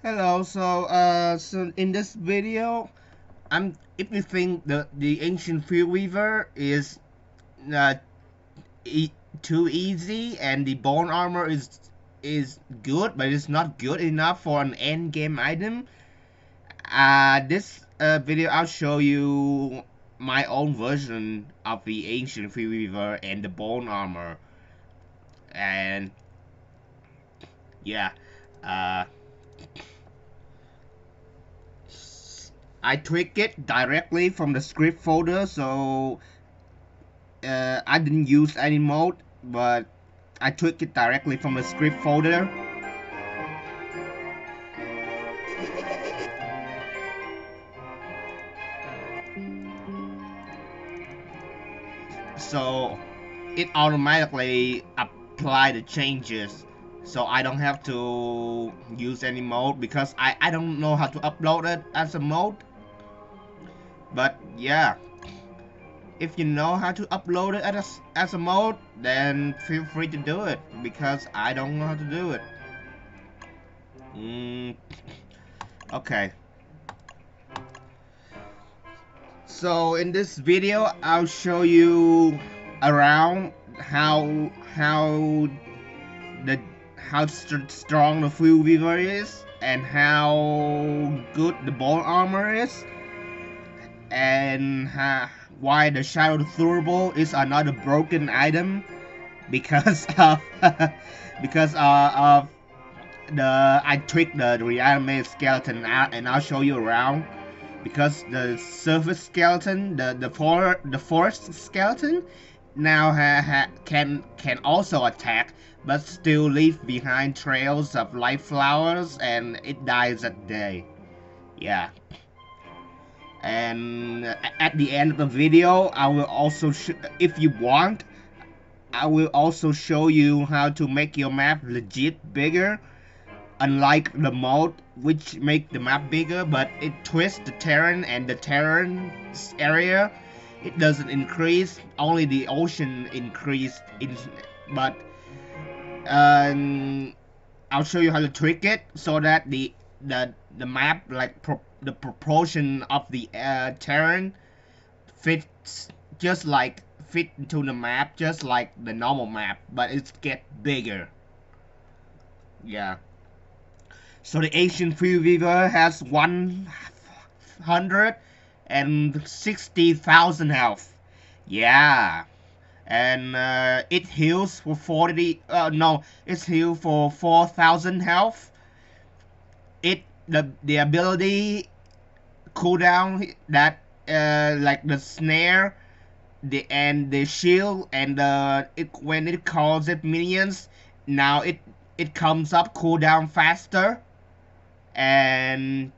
Hello. So in this video, if you think the Ancient Fuelweaver is uh, e too easy and the bone armor is good, but it's not good enough for an end game item, this video I'll show you my own version of the Ancient Fuelweaver and the bone armor, and yeah. Uh, I tweak it directly from the script folder, so I didn't use any mode, but I tweak it directly from the script folder. So it automatically apply the changes, so I don't have to use any mode because I don't know how to upload it as a mode. But yeah, if you know how to upload it as a mode, then feel free to do it, because I don't know how to do it. Okay. So in this video, I'll show you around the strong the Fuelweaver is, and how good the bone armor is, and why the Shadow Thurible is another broken item because of of I tweaked the reanimated skeleton out, and I'll show you around. Because the surface skeleton, the forest skeleton, now can also attack, but still leave behind trails of life flowers, and it dies at day. Yeah. And at the end of the video, I will also, if you want, I will also show you how to make your map legit bigger. Unlike the mode, which make the map bigger, but it twists the terrain, and the terrain area, it doesn't increase, only the ocean increased. But I'll show you how to trick it so that the map, like the proportion of the terrain fits fit into the map just like the normal map, but it get bigger. Yeah. So the Ancient Fuelweaver has 160,000 health. Yeah. And it heals for 40, no, it's healed for 4,000 health. The ability cooldown that like the snare, the shield, and when it calls it minions, now it comes up cooldown faster. And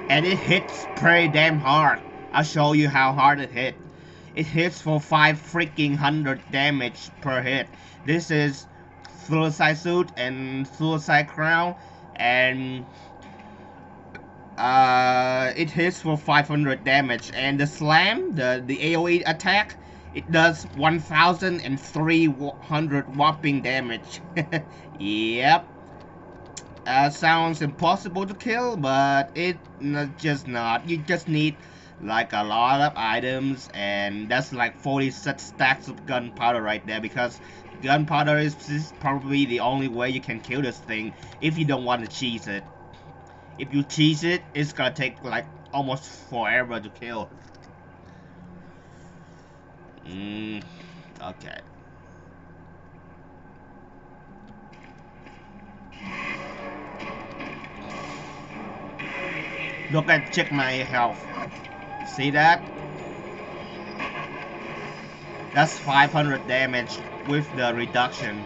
it hits pretty damn hard. I'll show you how hard it hit. It hits for 500 damage per hit. This is Suicide Suit and Suicide Crown, and it hits for 500 damage. And the slam, the AoE attack, it does 1,300 whopping damage. Yep. Sounds impossible to kill, but it's just not. You just need like a lot of items, and that's like 40 stacks of gunpowder right there, because gunpowder is probably the only way you can kill this thing if you don't want to cheese it. If you cheese it, it's gonna take like almost forever to kill. Okay. Check my health. See that? That's 500 damage with the reduction.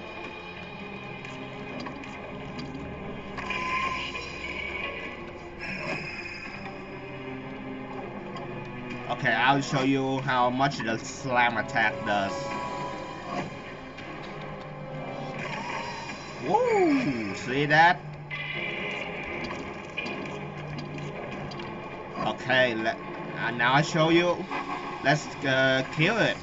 Okay, I'll show you how much the slam attack does. Woo! See that? Okay, now I show you. Let's kill it.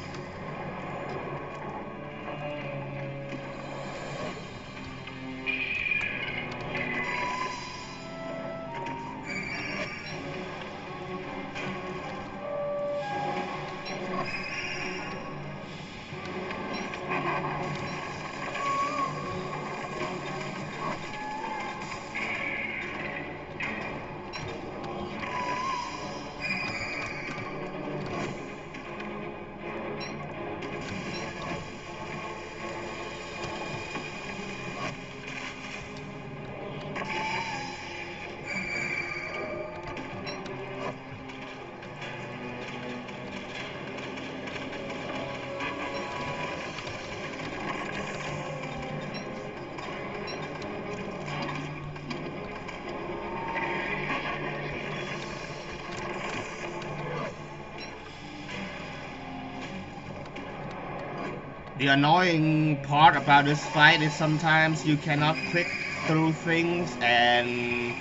The annoying part about this fight is sometimes you cannot click through things and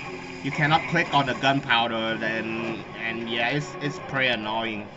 you cannot click on the gunpowder. Then and yeah, it's pretty annoying.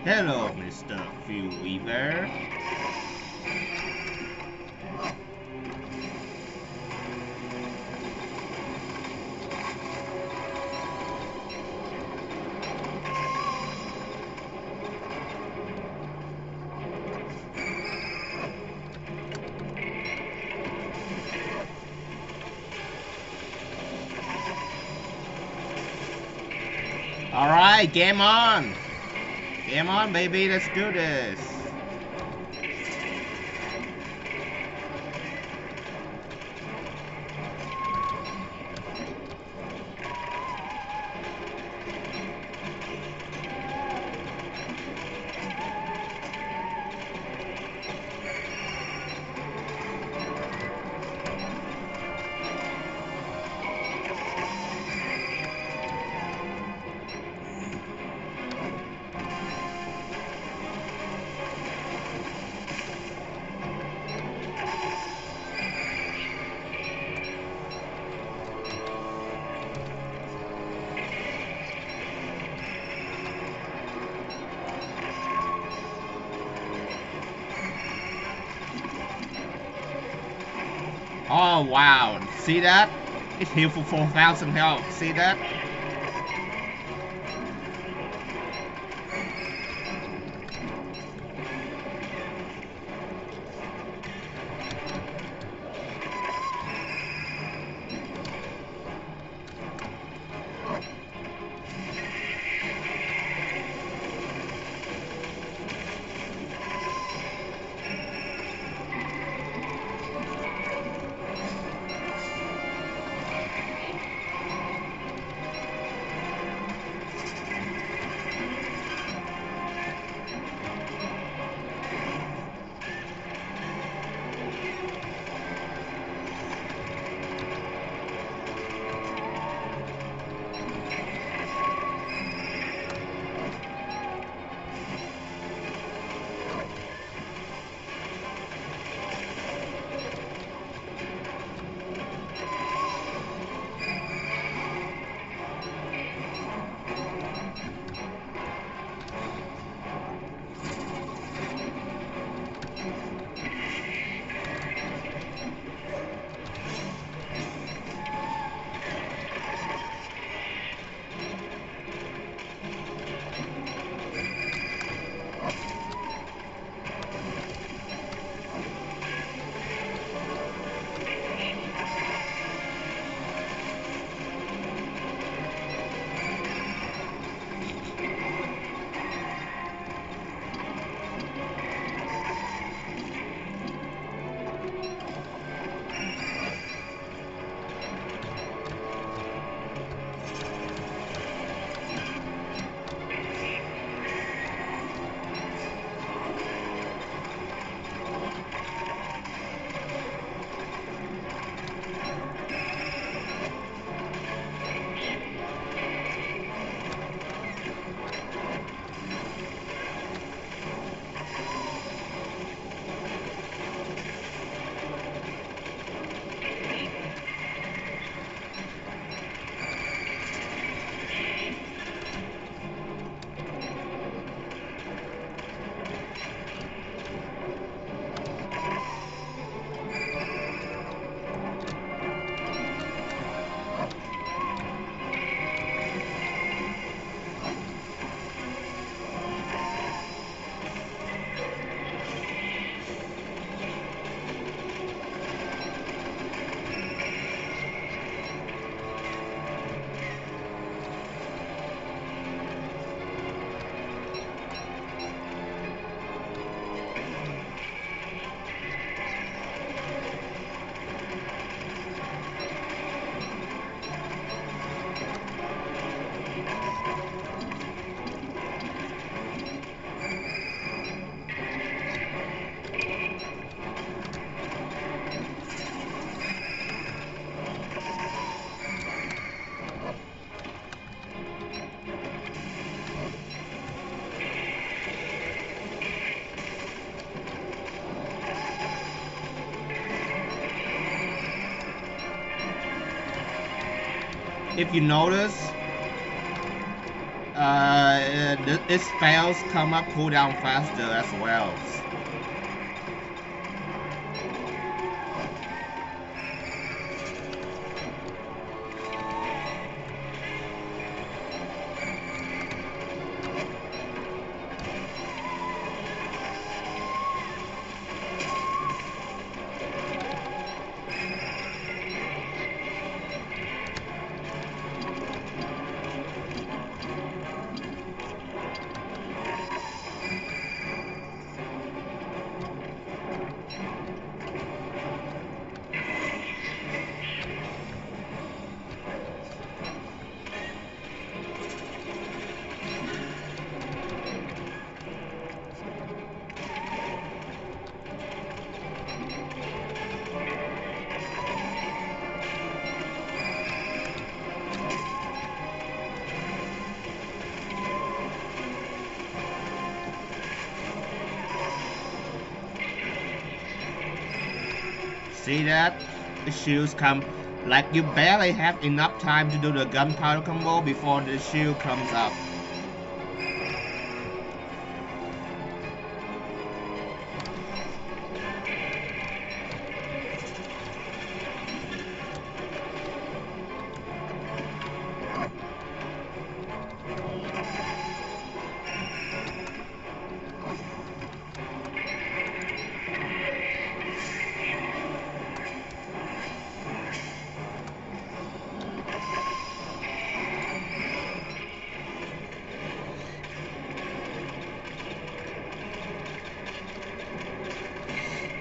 Hello, Mr. Fuelweaver. Alright, game on! Game on, baby, let's do this! Oh wow, see that? It's healed for 4,000 health, see that? if you notice, its spells come up cooldown faster as well. See that? The shields come like you barely have enough time to do the gunpowder combo before the shield comes up.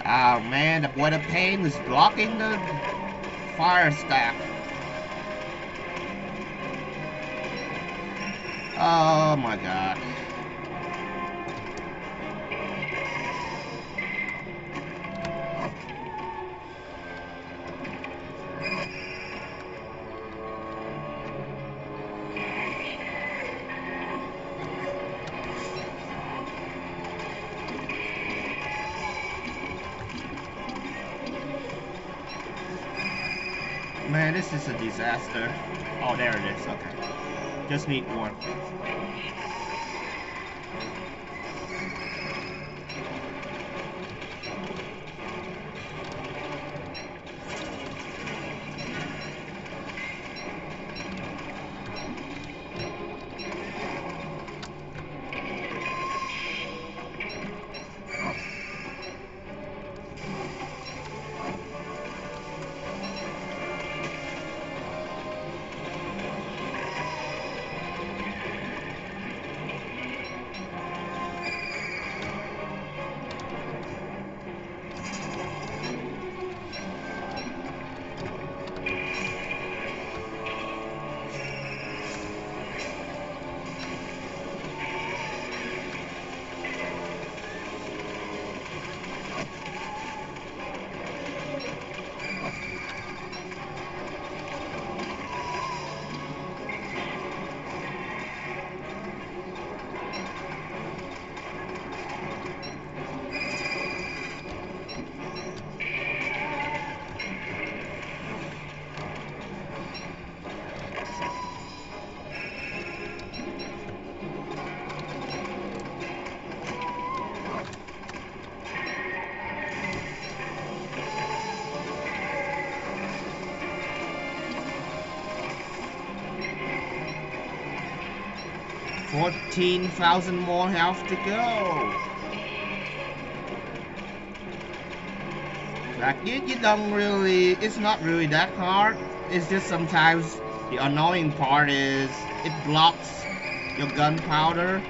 Oh man, the boy the pain is blocking the fire staff. Oh my god. Man, this is a disaster. Oh, there it is. Okay. Just need one. 14,000 more health to go. Like you don't really, it's not really that hard. It's just sometimes the annoying part is it blocks your gunpowder,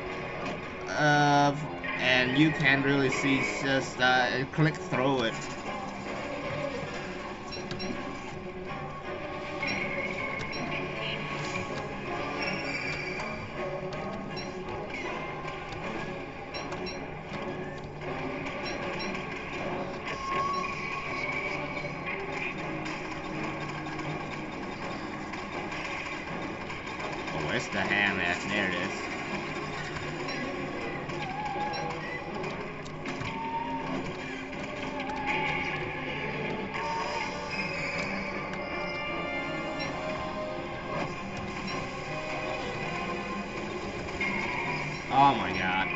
and you can't really see, just click through it. Where's the ham at? There it is. Oh my god.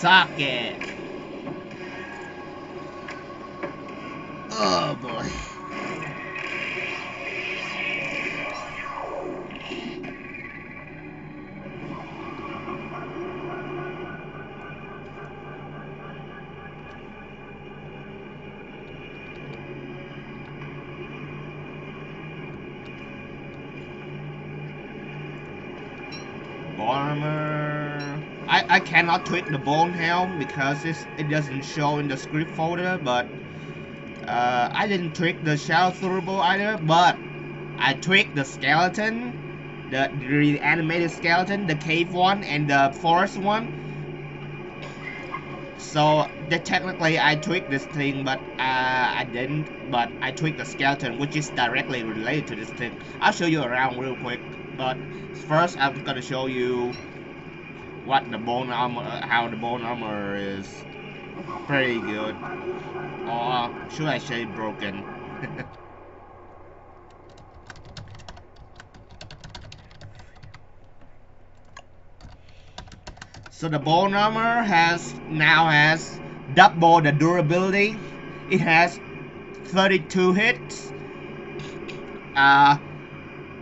Suck it. Oh boy. Armor. I cannot tweak the bone helm because it doesn't show in the script folder, but I didn't tweak the shell throughable either, but I tweaked the skeleton, the reanimated skeleton, the cave one, and the forest one. So technically I tweaked this thing, but I didn't. But I tweaked the skeleton, which is directly related to this thing. I'll show you around real quick. But first, I'm gonna show you what the bone armor, how the bone armor is pretty good. Or should I say broken? So the bone armor now has double the durability. It has 32 hits.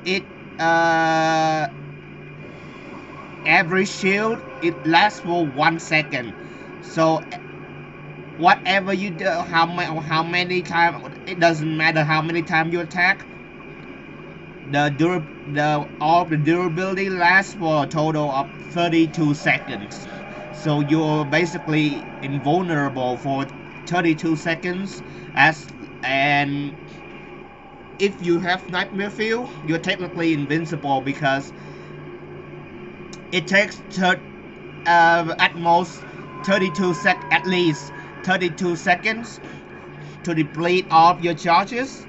It Every shield it lasts for 1 second. So whatever you do, how many times, it doesn't matter how many times you attack. All the durability lasts for a total of 32 seconds. So you're basically invulnerable for 32 seconds. And if you have Nightmare Fuel, you're technically invincible because it takes at most at least 32 seconds to deplete all of your charges,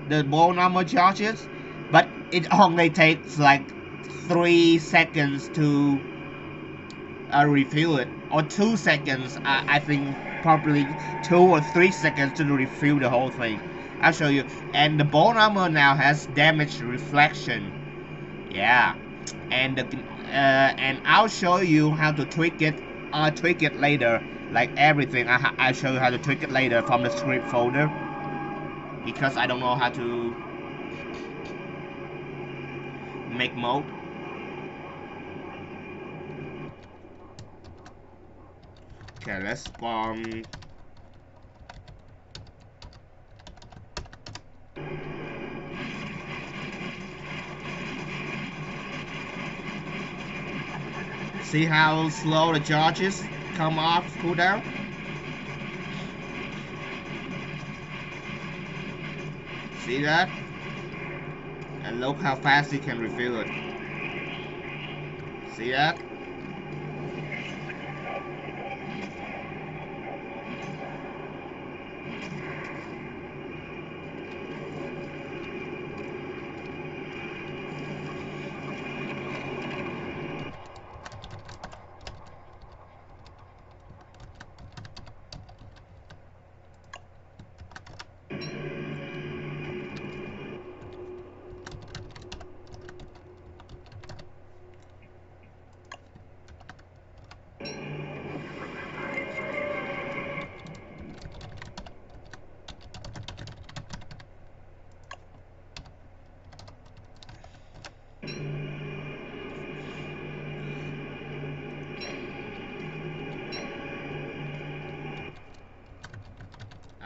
the bone armor charges, but it only takes like 3 seconds to refill it, or 2 seconds. I think probably 2 or 3 seconds to refill the whole thing. I'll show you. And the bone armor now has damage reflection. Yeah, and I'll show you how to tweak it. Tweak it later, like everything. I'll show you how to tweak it later from the script folder, because I don't know how to make mode. Okay, let's spawn. See how slow the charges come off cooldown? See that? And look how fast you can refill it. See that?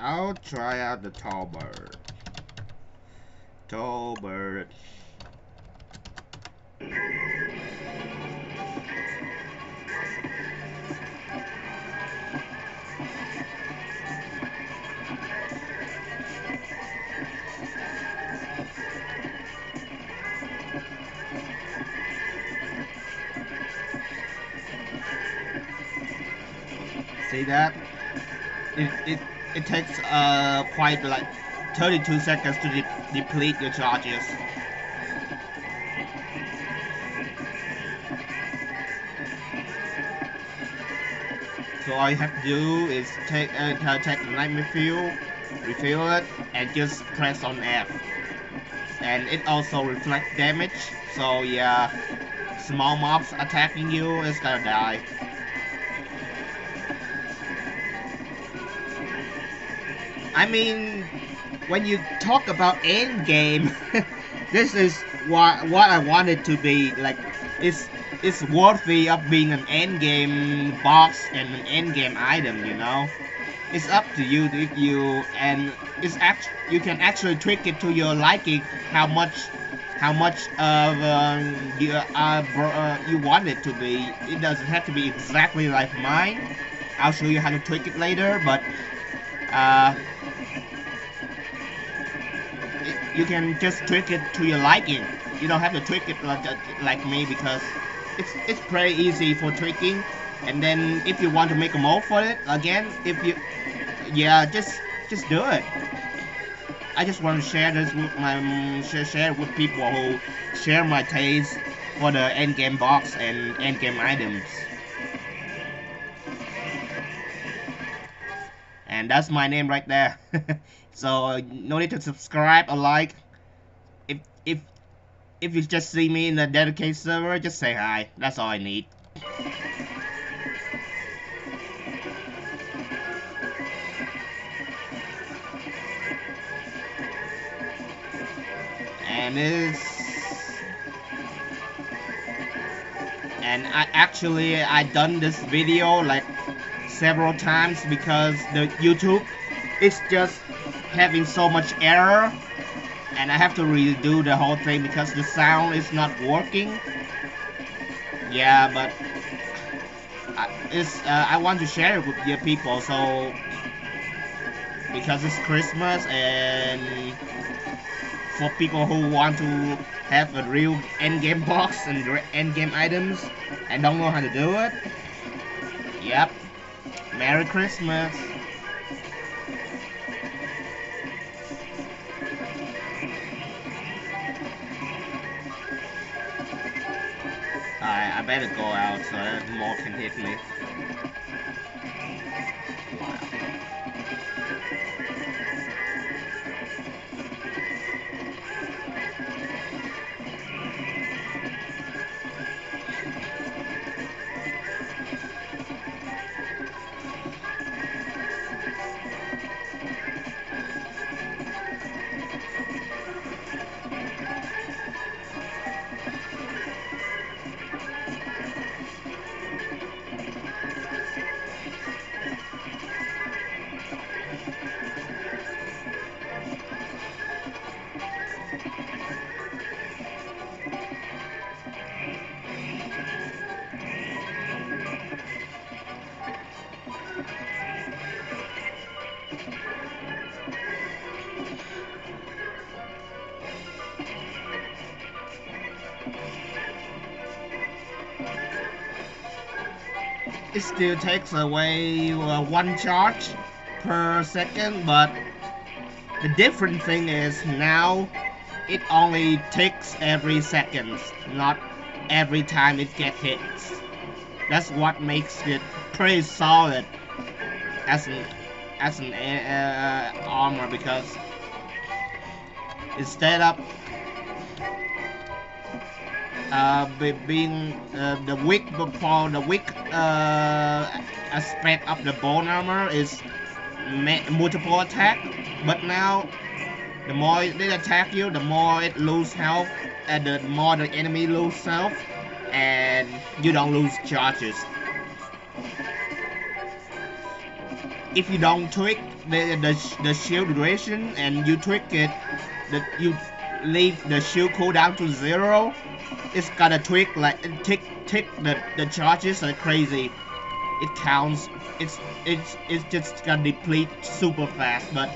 I'll try out the tall bird. Tall bird. See that? It takes quite like 32 seconds to deplete your charges. So all you have to do is take the Nightmare Fuel, refill it, and just press on F. And it also reflects damage. So yeah, small mobs attacking you is gonna die. I mean, when you talk about end game, this is what I want it to be. Like, it's worthy of being an end game box and an end game item. You know, it's up to you if you you can actually tweak it to your liking. How much of you want it to be. It doesn't have to be exactly like mine. I'll show you how to tweak it later, but you can just tweak it to your liking. You don't have to tweak it like me, because it's pretty easy for tweaking. And then if you want to make a mold for it again, just do it. I just want to share this with share with people who share my taste for the end game box and end game items. And that's my name right there. So no need to subscribe or like. If you just see me in the dedicated server, just say hi. That's all I need. and I done this video like several times because the YouTube is just having so much error, and I have to redo the whole thing because the sound is not working. Yeah, but I want to share it with your people, so because it's Christmas and for people who want to have a real endgame box and endgame items and don't know how to do it. Yep. Merry Christmas. I better go out so that more can hit me. It still takes away 1 charge per second, but the different thing is now it only takes every second, not every time it gets hit. That's what makes it pretty solid as an armor, because instead of being the weak aspect of the bone armor is multiple attack, but now the more it attack you, the more it lose health, and the more the enemy lose health, and you don't lose charges. If you don't tweak the shield duration and you tweak it, that you leave the shield cooldown to 0, it's gonna tweak like tick the charges like crazy. It counts. It's just gonna deplete super fast. But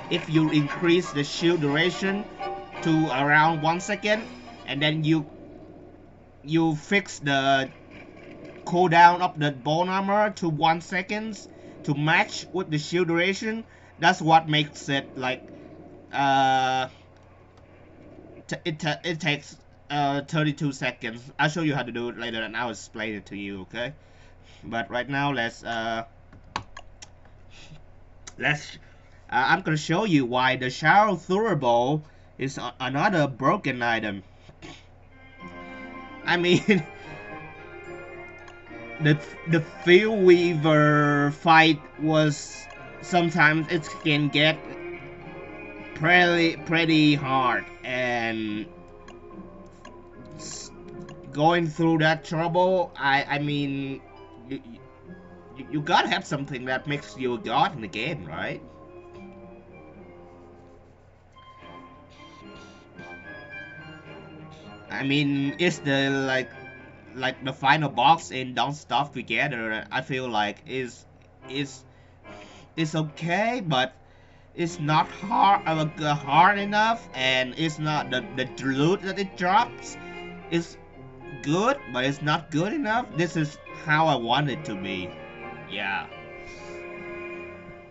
if you increase the shield duration to around 1 second, and then you fix the cooldown of the bone armor to 1 second to match with the shield duration, that's what makes it like it takes 32 seconds. I'll show you how to do it later and I'll explain it to you, okay? But right now I'm gonna show you why the shower thurible is another broken item. I mean, the Fuelweaver fight was sometimes it can get pretty hard, and going through that trouble, I mean, you gotta have something that makes you a god in the game, right? I mean, it's the like the final boss in Don't Starve Together. I feel like is okay, but it's not hard enough, and it's not the loot that it drops is good, but it's not good enough. This is how I want it to be. Yeah.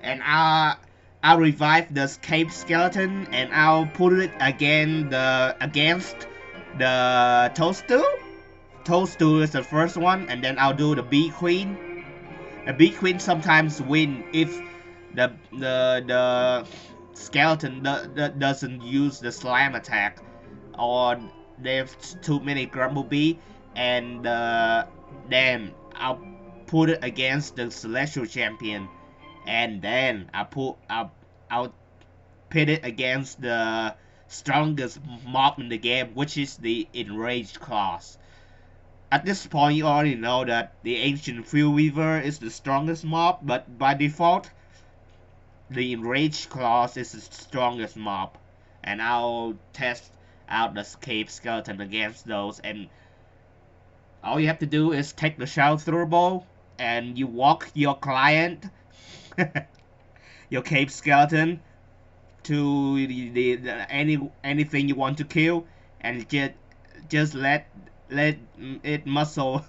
And I'll revive the cave skeleton, and I'll put it against the toadstool. Toadstool is the first one, and then I'll do the bee queen. The bee queen sometimes win if the skeleton doesn't use the slam attack, or there's too many grumblebee, and then I'll put it against the celestial champion, and then I'll pit it against the strongest mob in the game, which is the Enraged class. At this point, you already know that the Ancient Fuelweaver is the strongest mob, but by default, the Enraged class is the strongest mob. And I'll test out the Cave Skeleton against those, and all you have to do is take the Shadow Thrower Bow, and you walk your client, your Cave Skeleton, to anything you want to kill, and just let it muscle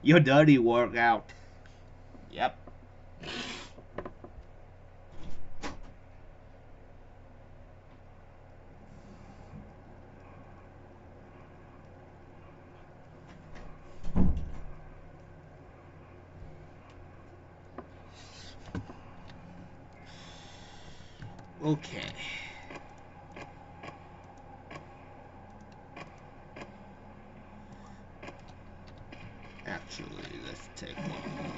your dirty work out. Yep. Okay. Actually, let's take one more.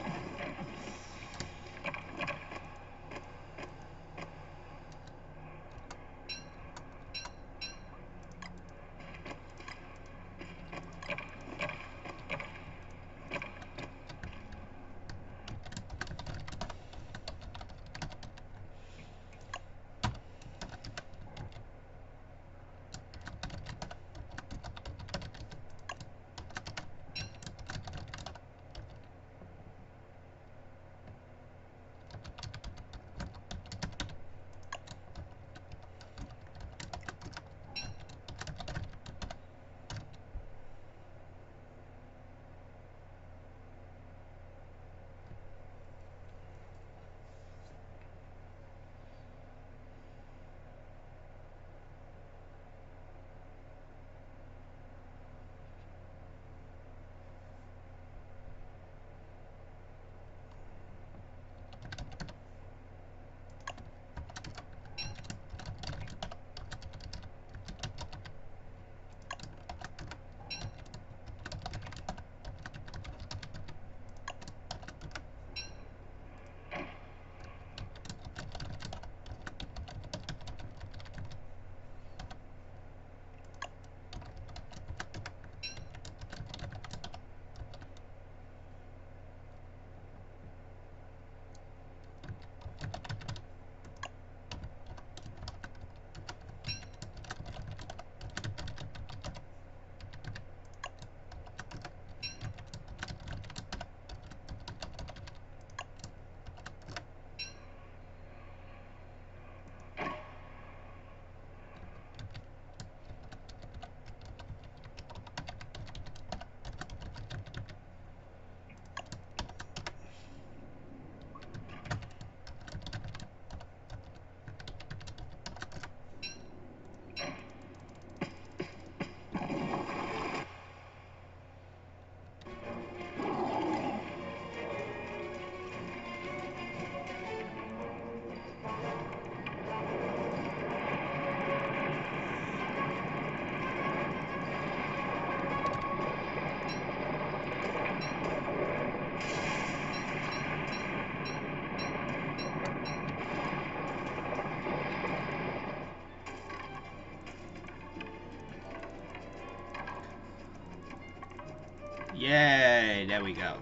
Yay, there we go.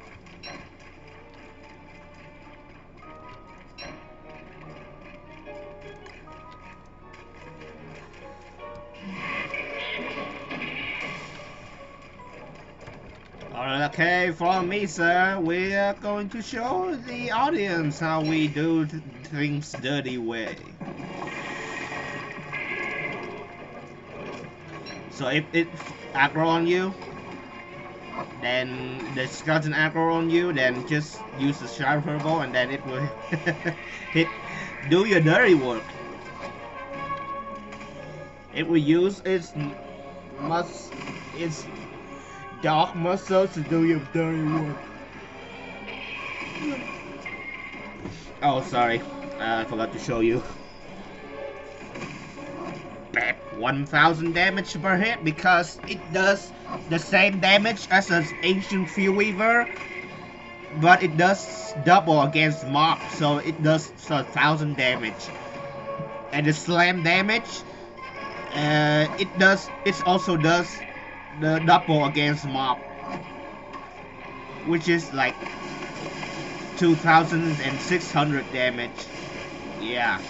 Okay, from me, sir, we are going to show the audience how we do things dirty way. So if it aggro on you, then the skeleton aggro on you, then just use the Shadow Thrower Bow, and then it will do your dirty work. It will use its dark muscles to do your dirty work. Oh, sorry, I forgot to show you. 1000 damage per hit, because it does the same damage as an Ancient Fuelweaver, but it does double against mobs, so it does 1000 damage. And the slam damage, It also does the double against mob, which is like 2,600 damage. Yeah.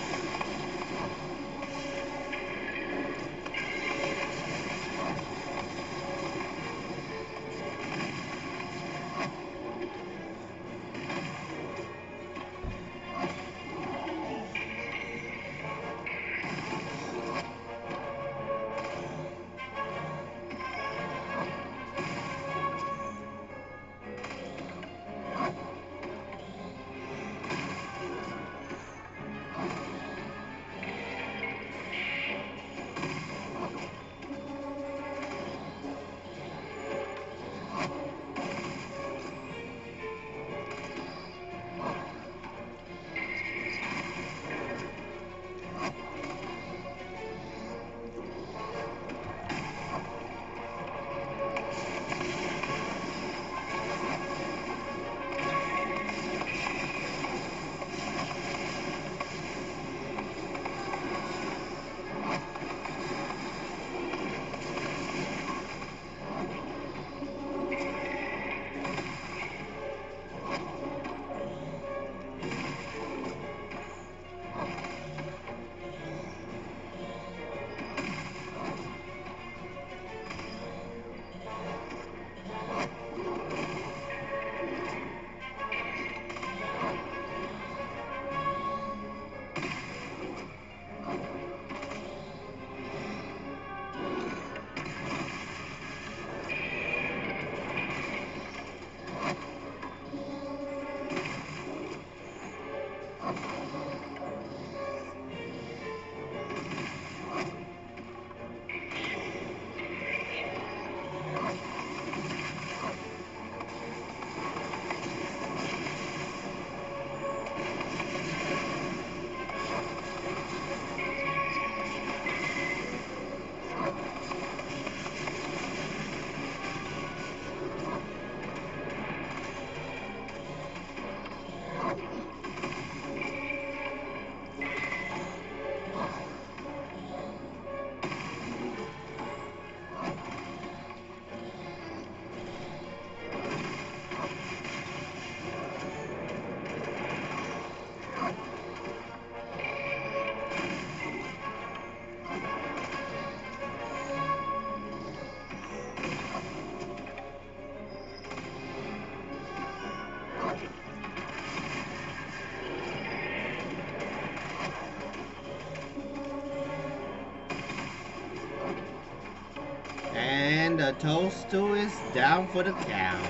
And the toadstool is down for the count.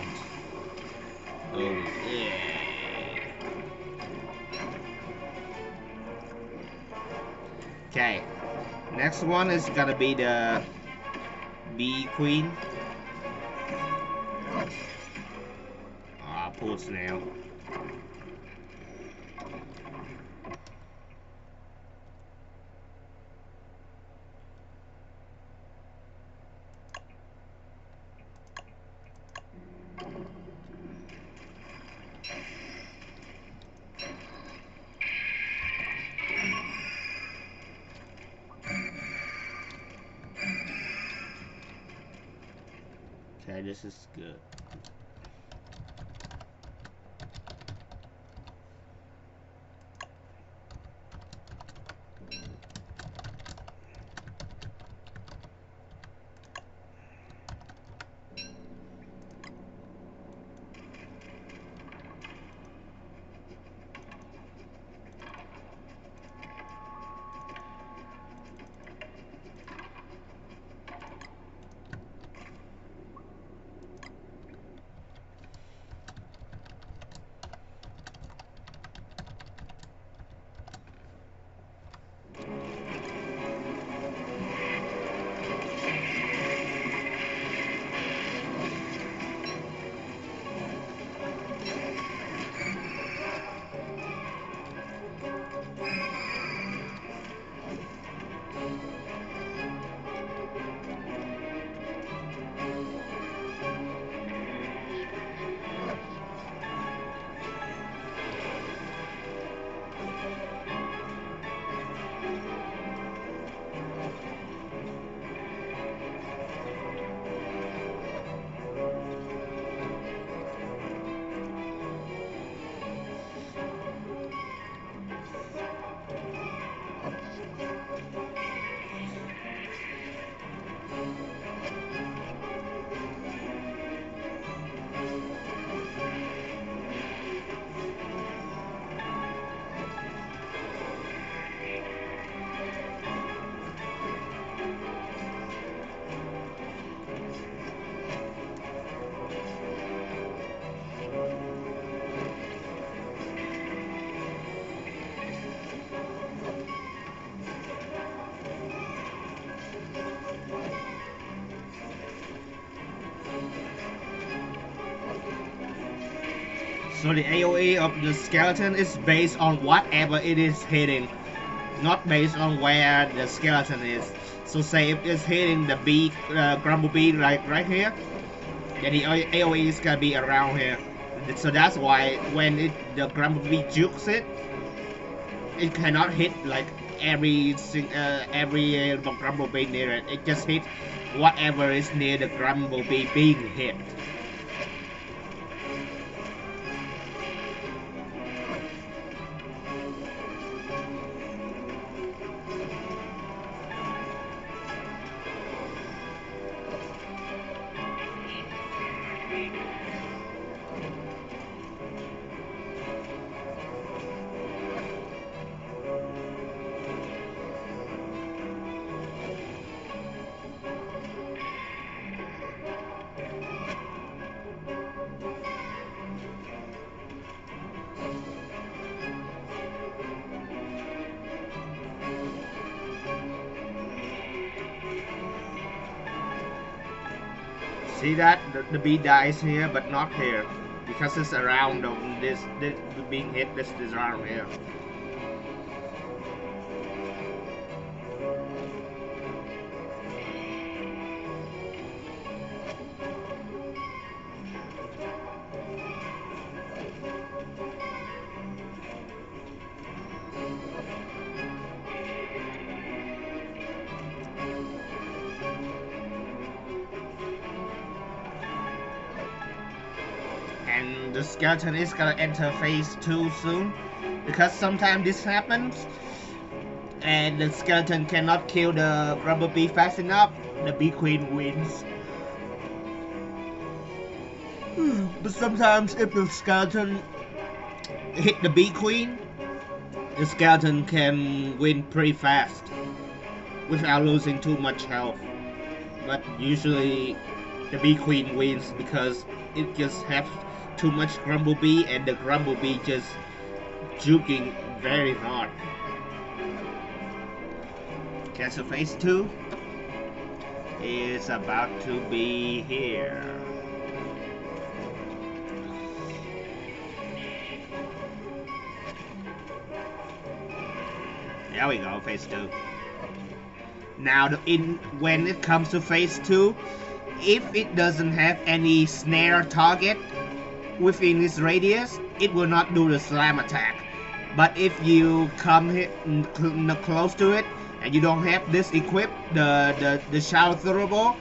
Oh yeah. Okay. Next one is gonna be the bee queen. Ah, poor snail. Okay, this is good. So the AoE of the skeleton is based on whatever it is hitting, not based on where the skeleton is. So say if it's hitting the bee, grumble bee like right here, then the AoE is gonna be around here. So that's why when the grumble bee jukes it, it cannot hit like every grumble bee near it. It just hits whatever is near the grumble bee being hit. See that? The bee dies here, but not here. Because it's around this being hit, this is around here. And the skeleton is gonna enter phase 2 soon, because sometimes this happens and the skeleton cannot kill the grumble bee fast enough. The bee queen wins. But sometimes if the skeleton hit the bee queen, the skeleton can win pretty fast without losing too much health. But usually the bee queen wins because it just has too much grumblebee, and the grumblebee just juking very hard. Okay, so phase 2 is about to be here. There we go, phase 2. Now, when it comes to phase 2, if it doesn't have any snare target within its radius, it will not do the slam attack. But if you come close to it and you don't have this equipped, the shadow throwable,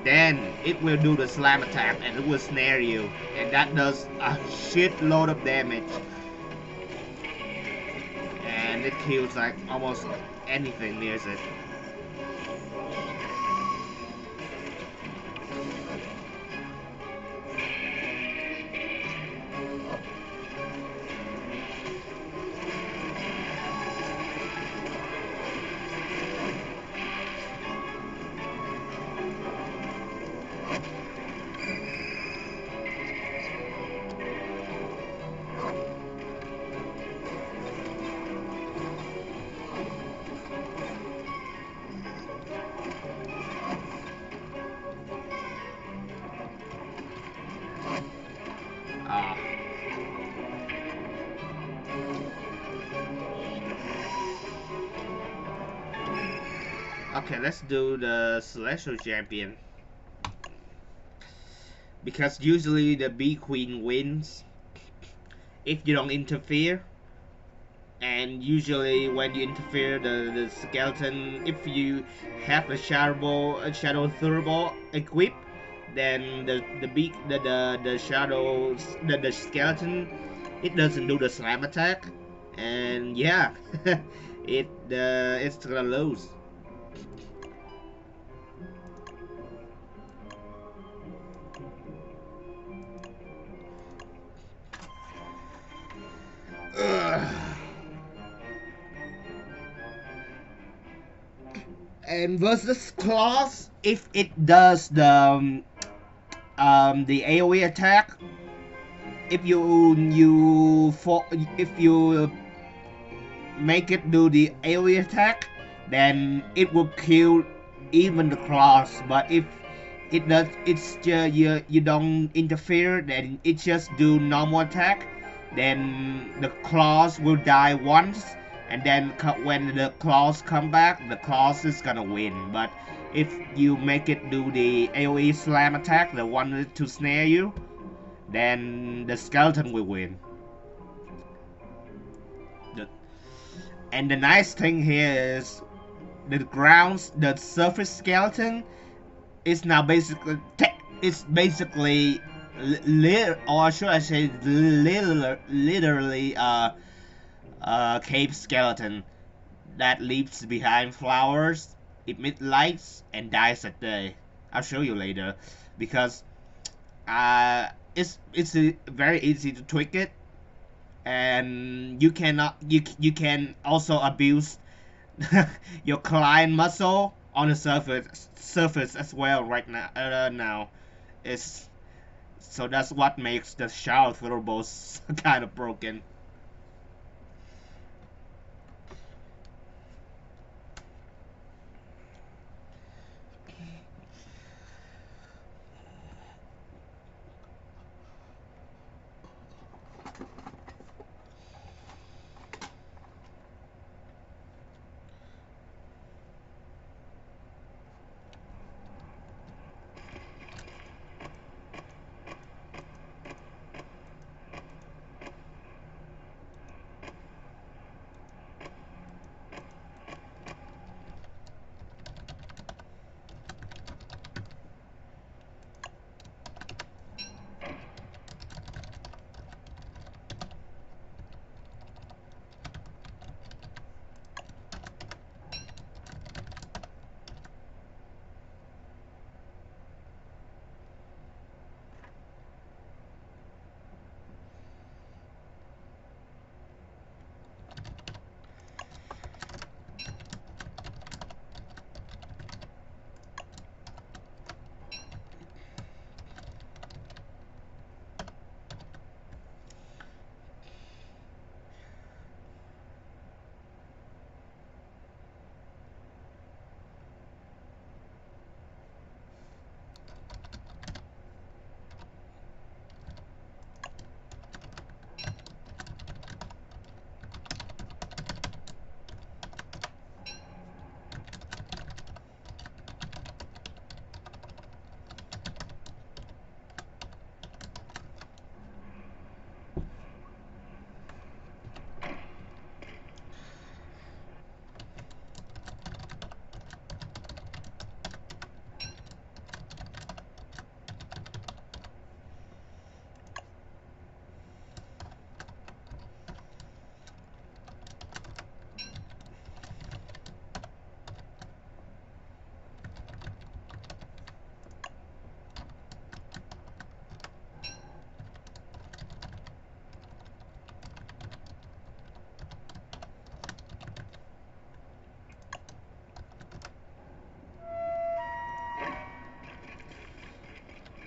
then it will do the slam attack and it will snare you, and that does a shitload of damage. And it kills like almost anything near it. Okay, let's do the Celestial Champion. Because usually the Bee Queen wins if you don't interfere. And usually when you interfere, the skeleton, if you have a shadow throwable equipped, then the skeleton, it doesn't do the slam attack, and yeah, it's gonna lose. And versus claws, if it does the AoE attack, if you make it do the AoE attack, then it will kill even the claws. But if it does. It's just you don't interfere. Then it just do normal attack. Then the claws will die once, and then when the claws come back, the claws is gonna win. But if you make it do the AoE slam attack, the one to snare you, then the skeleton will win. The, and the nice thing here is the surface skeleton is now basically or should I say literally a cave skeleton that leaves behind flowers, emits lights, and dies at day. I'll show you later, because it's very easy to tweak it, and you can also abuse your client muscle on the surface as well right now. It's so that's what makes the shower throwables kind of broken.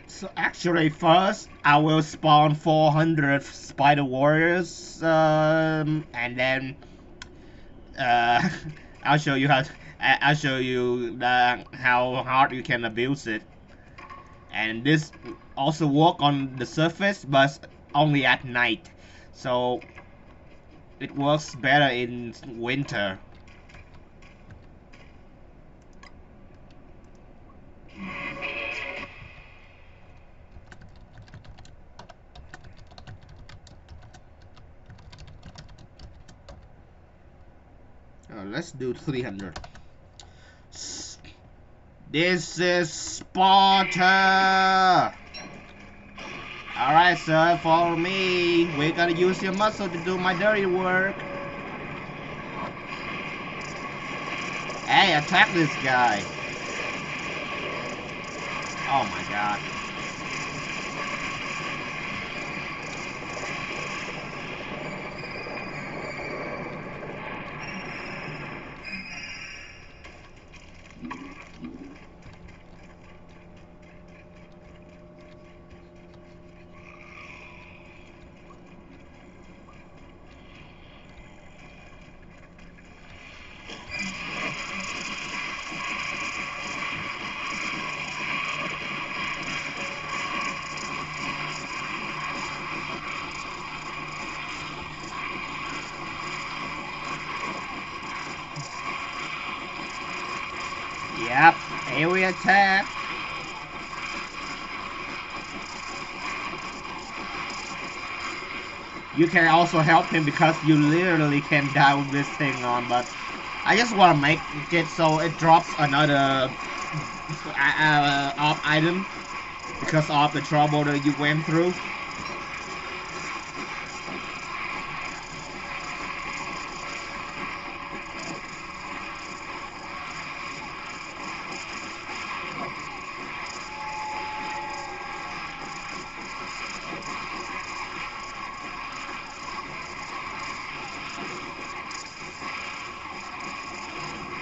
So actually, first I will spawn 400 spider warriors, and then uh, I'll show you I'll show you how hard you can abuse it. And this also work on the surface, but only at night. So it works better in winter. Let's do 300. This is Sparta! Alright, sir, follow me. We're gonna use your muscle to do my dirty work. Hey, attack this guy. Oh my god. Yep, area attack. You can also help him because you literally can die with this thing on, but I just want to make it so it drops another op item because of the trouble that you went through.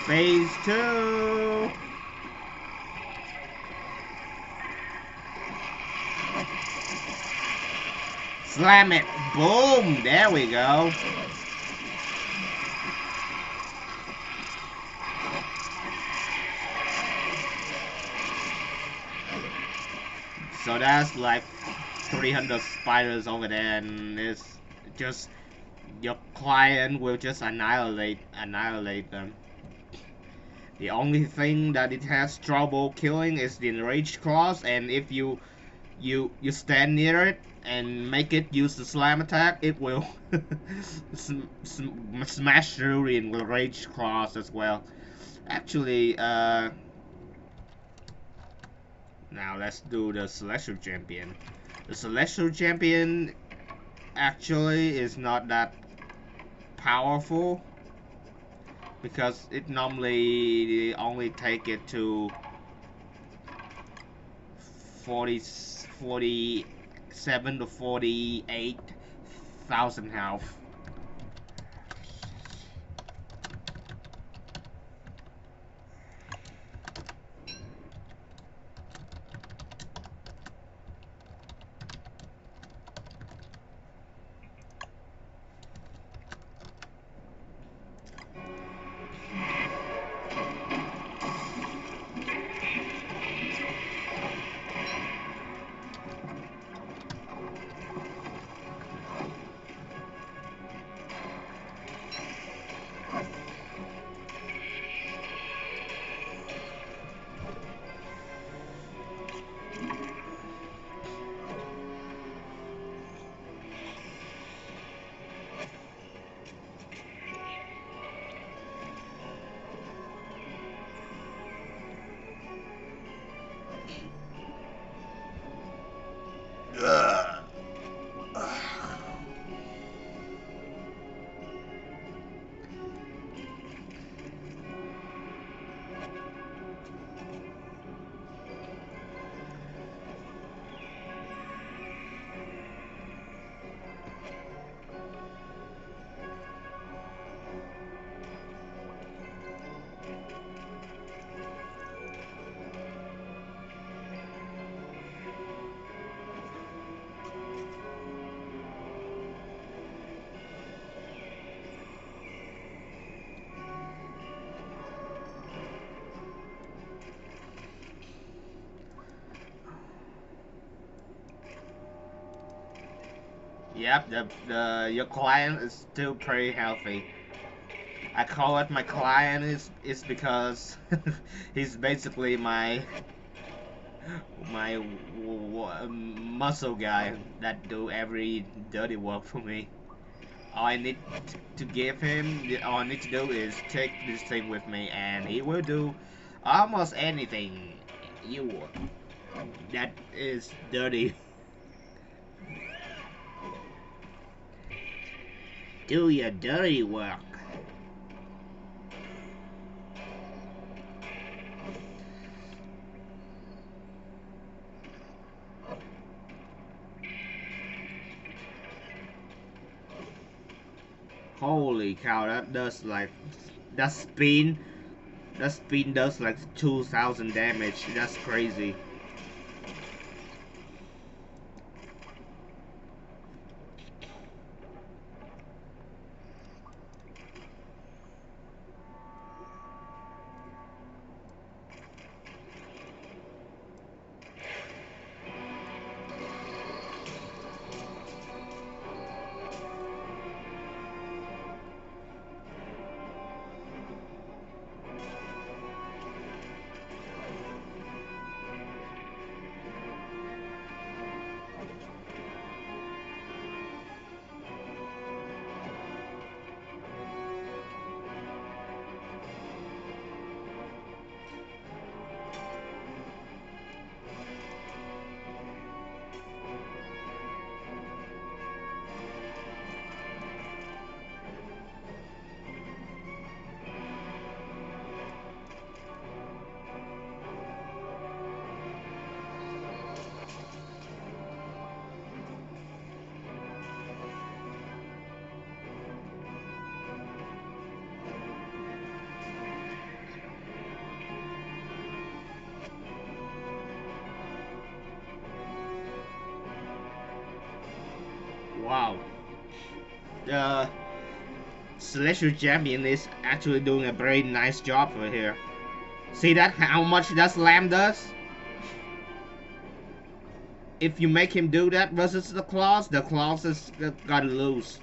Phase 2. Slam it. Boom. There we go. So that's like 300 spiders over there, and it's just your client will just annihilate them. The only thing that it has trouble killing is the enraged claws, and if you stand near it and make it use the slam attack, it will smash through the enraged claws as well. Actually, now let's do the celestial champion. The celestial champion actually is not that powerful because it normally only take it to 47 to 48,000 health. Yep, your client is still pretty healthy. I call it my client is because he's basically my muscle guy that do every dirty work for me. All I need to give him, all I need to do is take this thing with me, and he will do almost anything you want that is dirty. Do your dirty work. Holy cow, that spin that spin does like 2,000 damage. That's crazy. Wow. The Celestial Champion is actually doing a very nice job over here. See that? How much that slam does? If you make him do that versus the claws is gonna lose.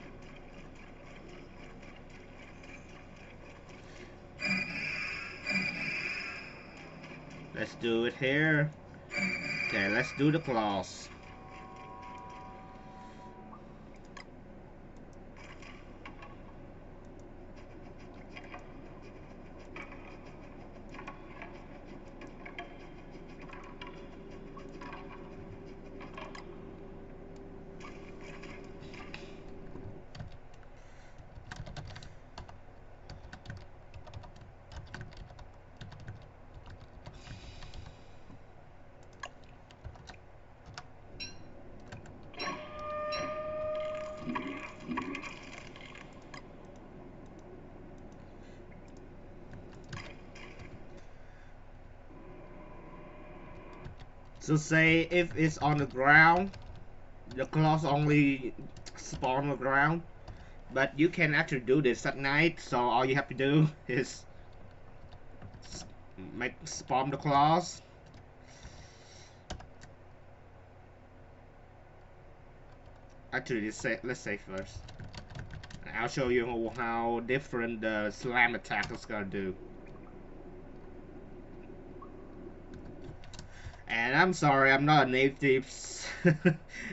Let's do it here. Okay, let's do the claws. So say if it's on the ground, the claws only spawn on the ground. But you can actually do this at night, so all you have to do is spawn the claws. Actually, let's say first. I'll show you how different the slam attack is gonna do. And I'm sorry, I'm not a native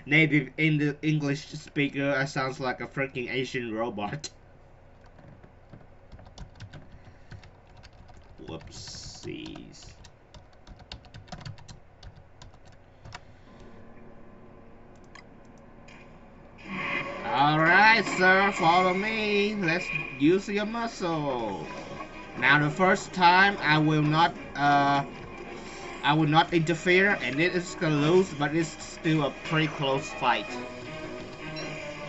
native English speaker. I sounds like a freaking Asian robot. Whoopsies. Alright, sir, follow me. Let's use your muscle. Now the first time I will not interfere, and it is gonna lose, but it's still a pretty close fight.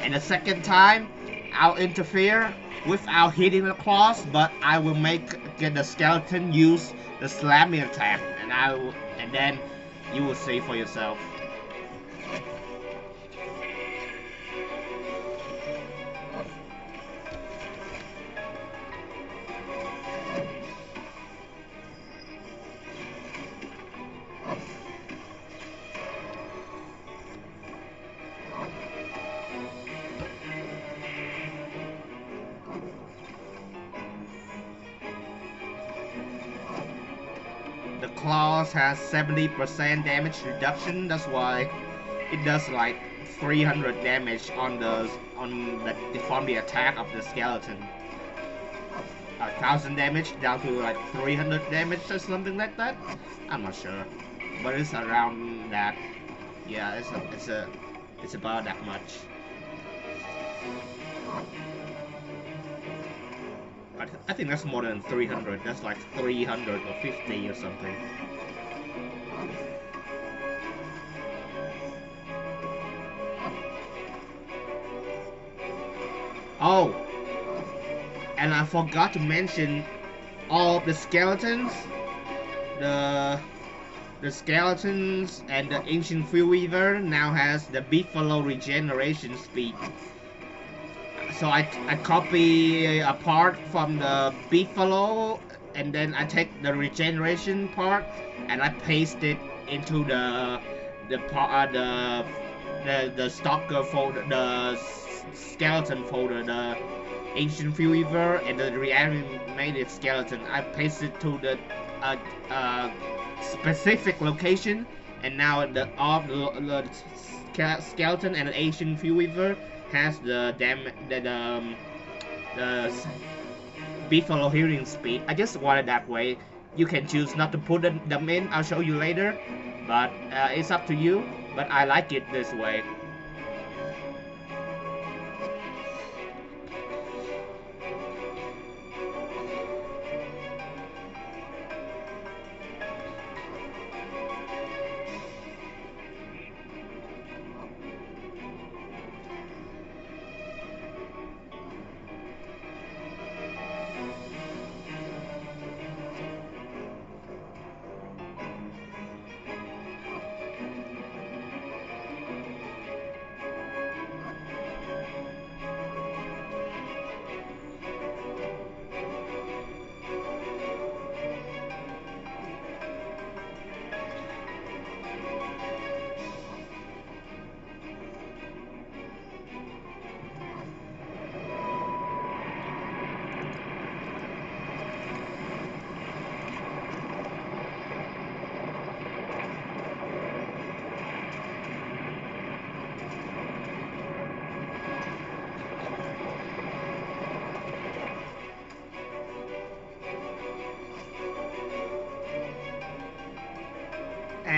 And the second time, I'll interfere without hitting the claws, but I will get the skeleton use the slamming attack, and then you will see for yourself. The claws has 70% damage reduction. That's why it does like 300 damage on the deformity attack of the skeleton. 1,000 damage down to like 300 damage or something like that. I'm not sure, but it's around that. Yeah, it's about that much. I think that's more than 300. That's like 350 or something. Oh, and I forgot to mention all of the skeletons. The skeletons and the Ancient Fuelweaver now has the Beefalo regeneration speed. So I copy a part from the Beefalo, and then I take the regeneration part and I paste it into the stalker folder, the skeleton folder, the Ancient Fuelweaver and the reanimated skeleton. I paste it to the specific location, and now the skeleton and the Ancient Fuelweaver has the Beefalo healing speed. I just want it that way. You can choose not to put them in. I'll show you later, but it's up to you. But I like it this way.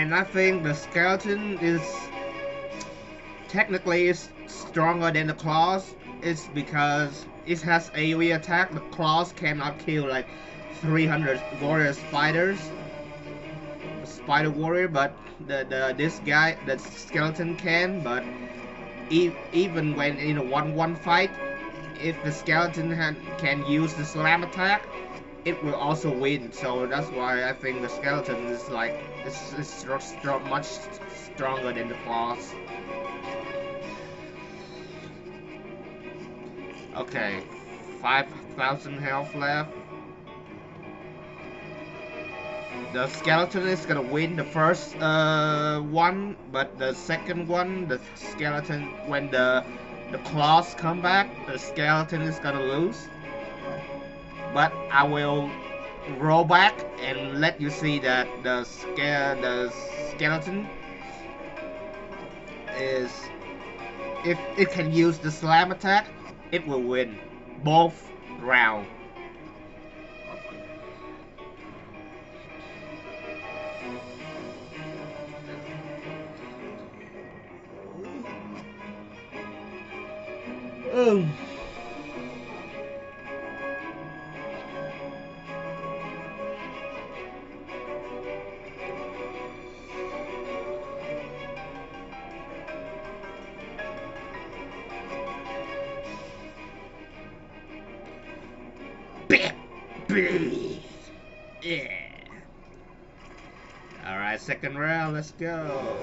And I think the skeleton is technically is stronger than the claws. It's because it has AoE attack. The claws cannot kill like 300 warrior spiders, spider warrior, but the this guy, the skeleton can. But even when in a 1-1 fight, if the skeleton can use the slam attack, it will also win. So that's why I think the skeleton is like it's much stronger than the claws. Okay, 5,000 health left. The skeleton is gonna win the first one, but the second one, the skeleton, when the claws come back, the skeleton is gonna lose. But I will roll back and let you see that the skeleton is, if it can use the slam attack, it will win both rounds. Oh. Yeah. Alright, second round, let's go.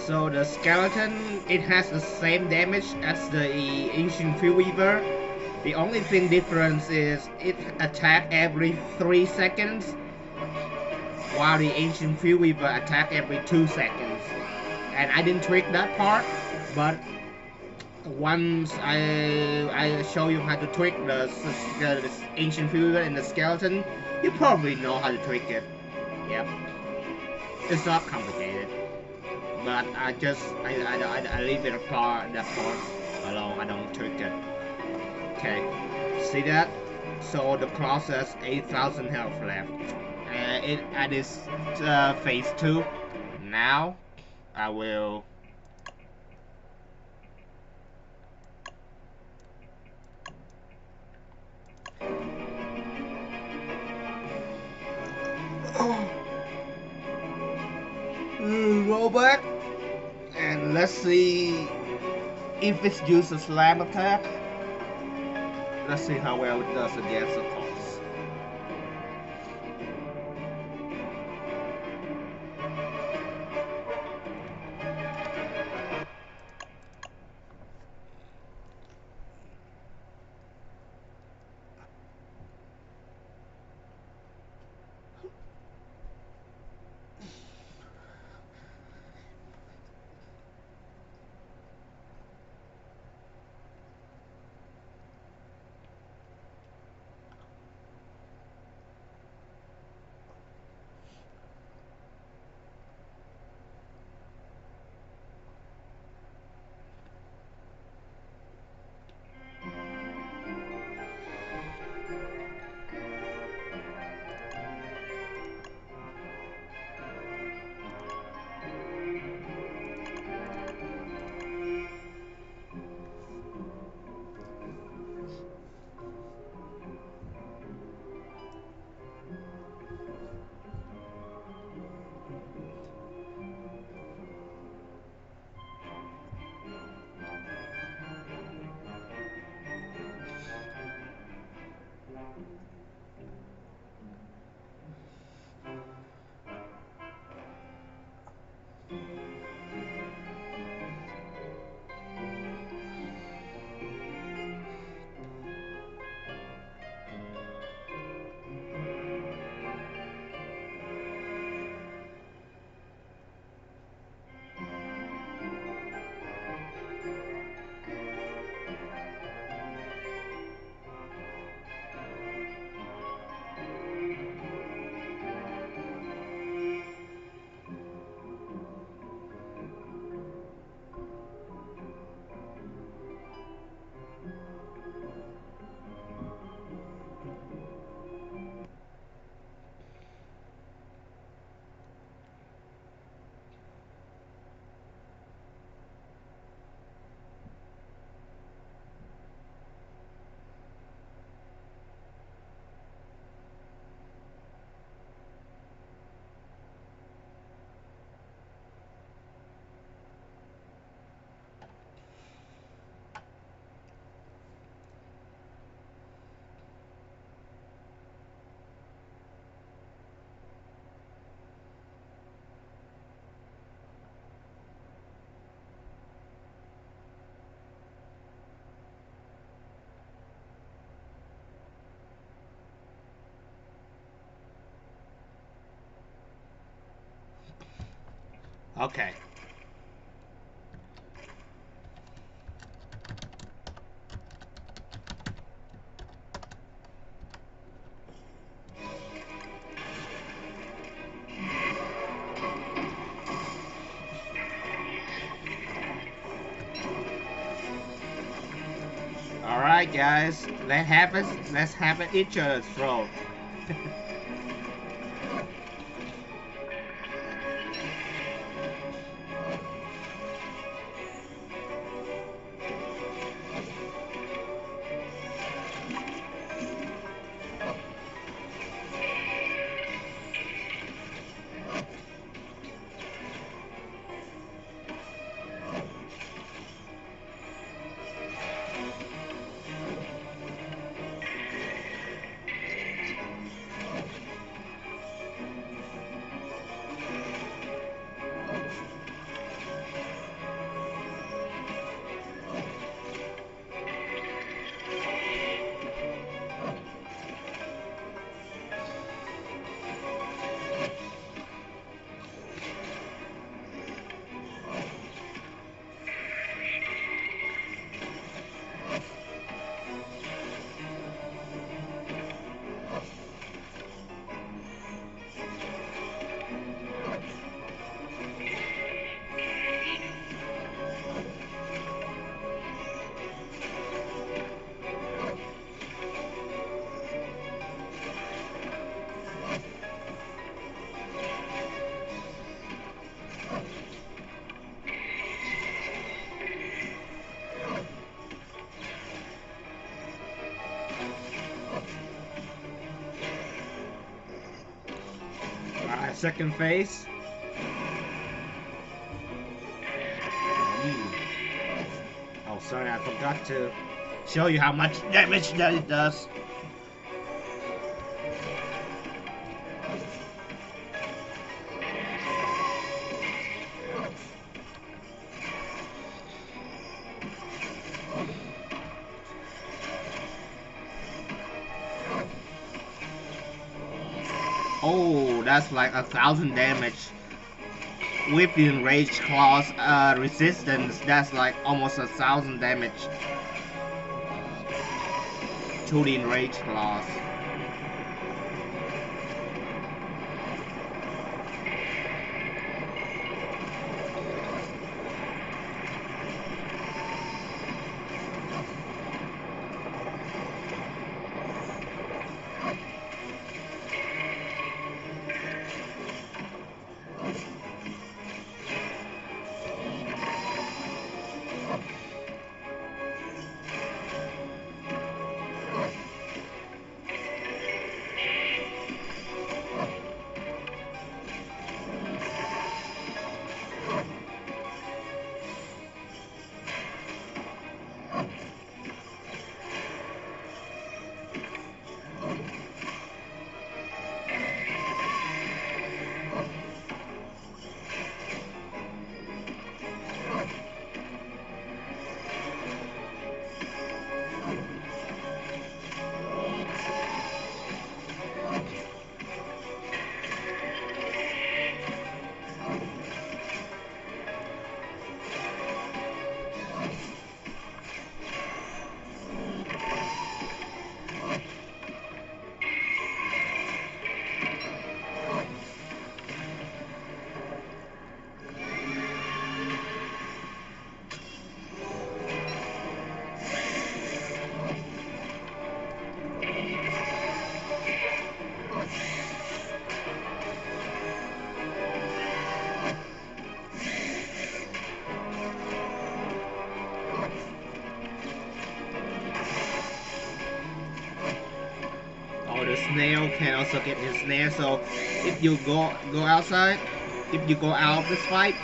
So the skeleton, it has the same damage as the Ancient Fuelweaver. The only thing difference is it attack every 3 seconds, while the Ancient Fuelweaver attack every 2 seconds. And I didn't tweak that part, but once I show you how to tweak the Ancient Fuelweaver and the skeleton, you probably know how to tweak it. Yep. It's not complicated. But I leave it apart, that part alone. I don't tweak it. Okay, see that? So the process 8,000 health left. It is phase 2. Now I will roll back and let's see if it's used a slam attack. Let's see how well it does against the claws. Okay. Alright guys, let's have it each other's throat. Alright, second phase. Oh, sorry, I forgot to show you how much damage that it does. Oh, that's like 1,000 damage. With the enraged claws resistance, that's like almost 1,000 damage to the enraged claws. The snail can also get his snare. So if you go outside, if you go out of this fight,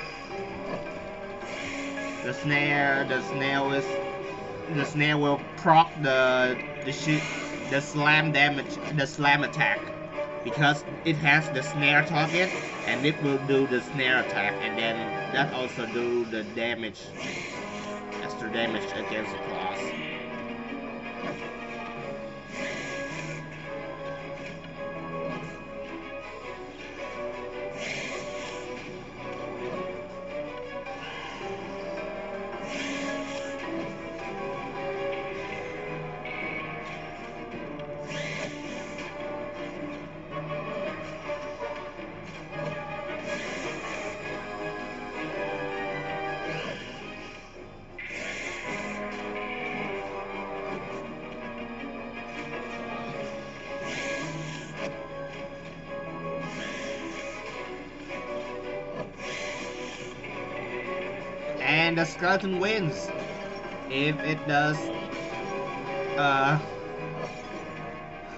the snare will proc the slam damage, the slam attack, because it has the snare target, and it will do the snare attack, and then that also do the damage, extra damage against the claws. and the skeleton wins if it does uh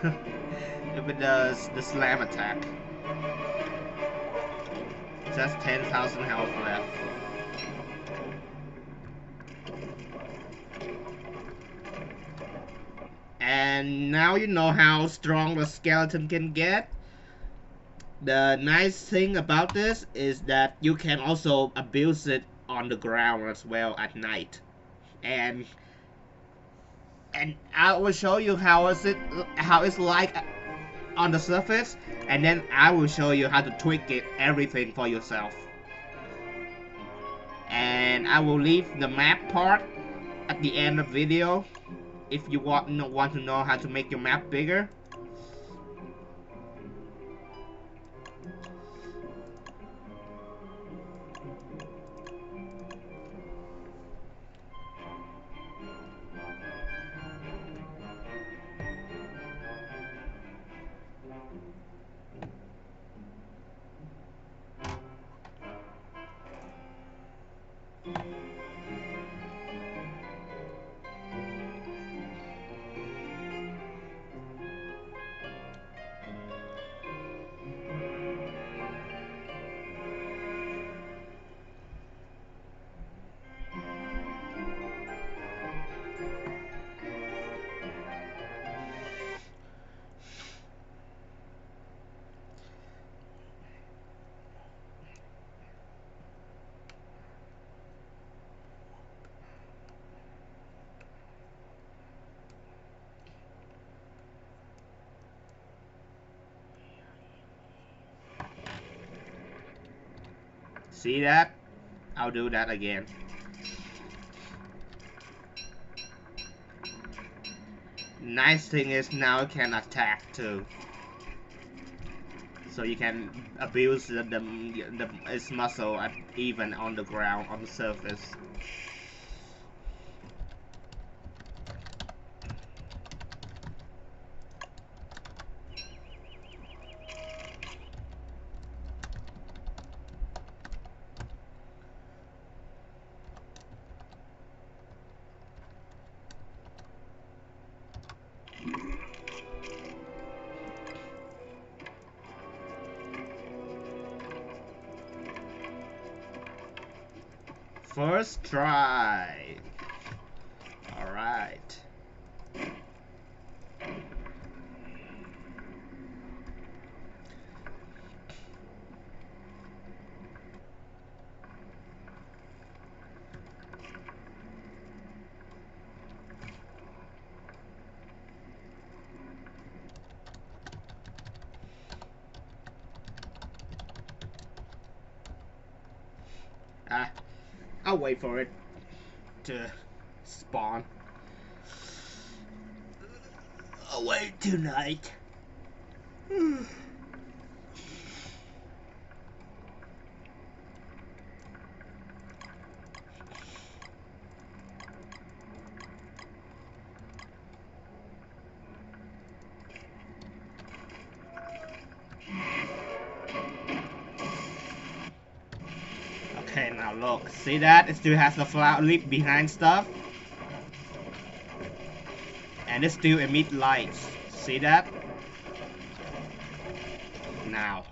if it does the slam attack. Just 10,000 health left. And now you know how strong the skeleton can get. The nice thing about this is that you can also abuse it on the ground as well at night. And I will show you how it's like on the surface, and then I will show you how to tweak it everything for yourself. And I will leave the map part at the end of the video if you want to know how to make your map bigger. See that? I'll do that again. Nice thing is now it can attack too. So you can abuse its muscle even on the ground, on the surface. First try. Alright. I'll wait for it to spawn. I'll wait tonight. Okay, now look, see that? It still has the flower leaf behind stuff. And it still emits lights. See that? Now,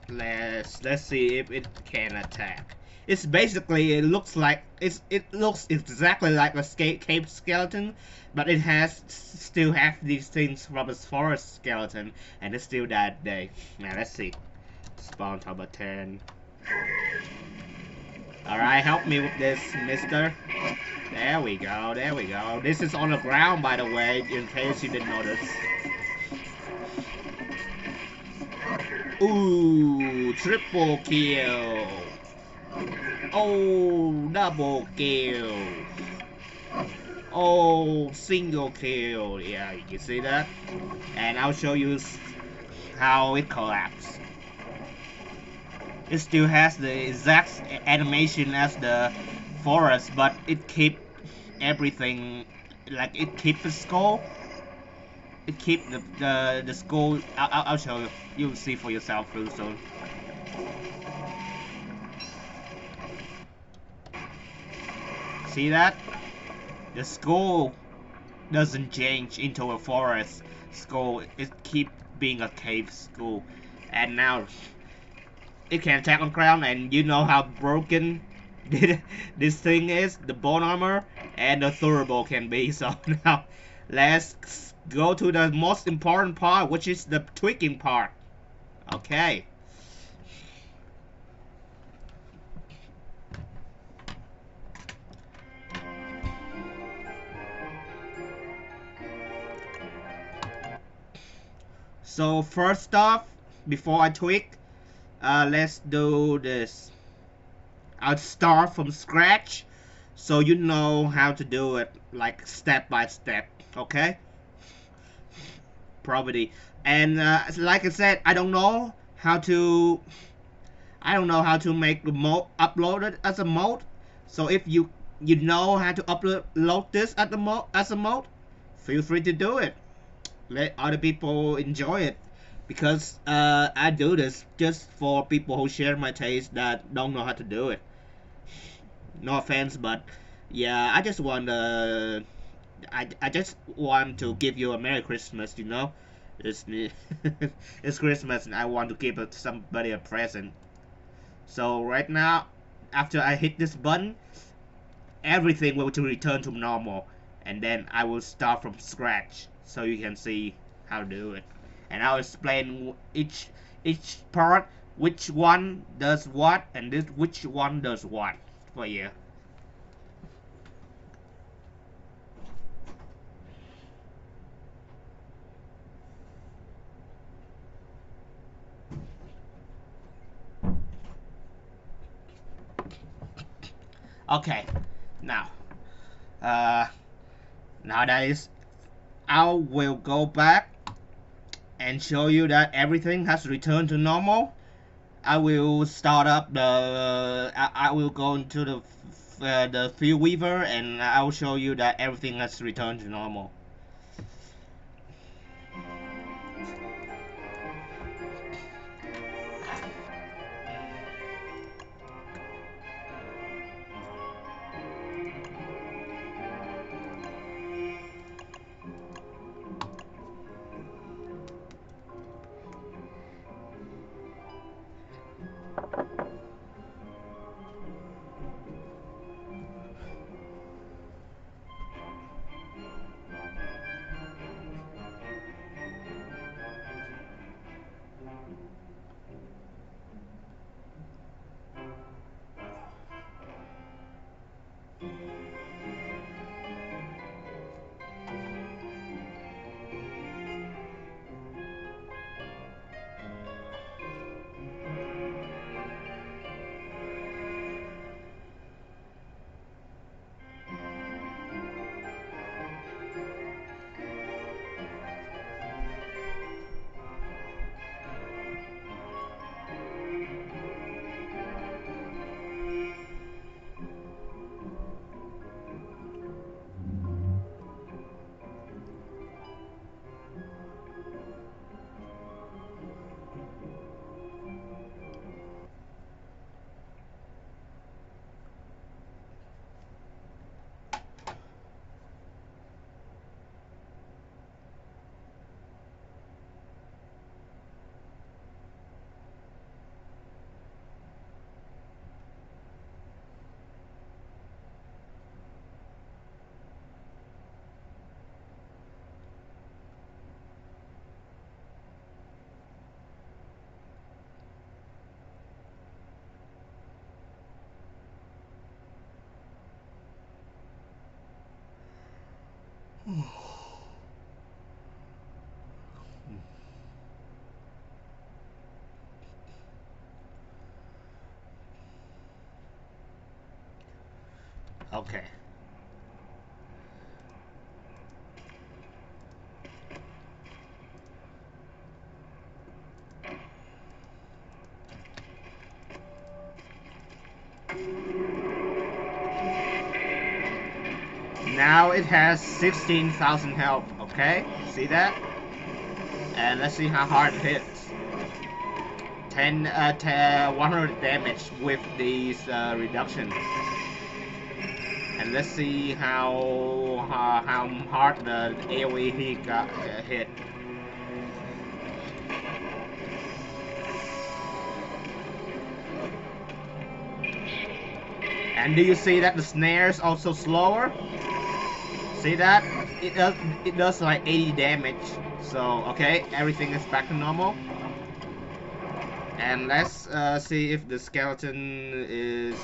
let's see if it can attack. It's basically, it looks exactly like a cave skeleton, but it still has these things from a forest skeleton, and it's still that day. Now let's see. Spawn number 10. Alright, help me with this, mister. There we go, there we go. This is on the ground, by the way, in case you didn't notice. Ooh, triple kill. Oh, double kill. Oh, single kill. Yeah, you can see that. And I'll show you how it collapsed. It still has the exact animation as the forest, but it keeps everything, like it keeps the skull. It keeps the skull. I'll show you. You'll see for yourself real soon. See that? The skull doesn't change into a forest skull. It keep being a cave skull. And now it can attack on ground, and you know how broken this thing is, the bone armor, and the durable can be. So now let's go to the most important part, which is the tweaking part. Okay. So first off, before I tweak, let's do this. I'll start from scratch, so you know how to do it, like step by step. Okay. Property, and like I said, I don't know how to make the mode, upload it as a mode. So if you know how to upload this at the mode as a mode, feel free to do it. Let other people enjoy it, because I do this just for people who share my taste that don't know how to do it. No offense, but yeah, I just want to give you a Merry Christmas, you know. It's it's Christmas, and I want to give somebody a present. So right now, after I hit this button, everything will return to normal, and then I will start from scratch, so you can see how to do it. And I'll explain each part, which one does what, and which one does what for you. Okay, now, uh, nowadays I will go back and show you that everything has returned to normal. I will start up the. I will go into the Fuelweaver, and I will show you that everything has returned to normal. Okay. Now it has 16,000 health. Okay, see that? And let's see how hard it hits. 100 damage with these reductions. and let's see how hard the AoE he got hit. And do you see that the snare is also slower? See that? It does like 80 damage. So okay, everything is back to normal. And let's see if the skeleton is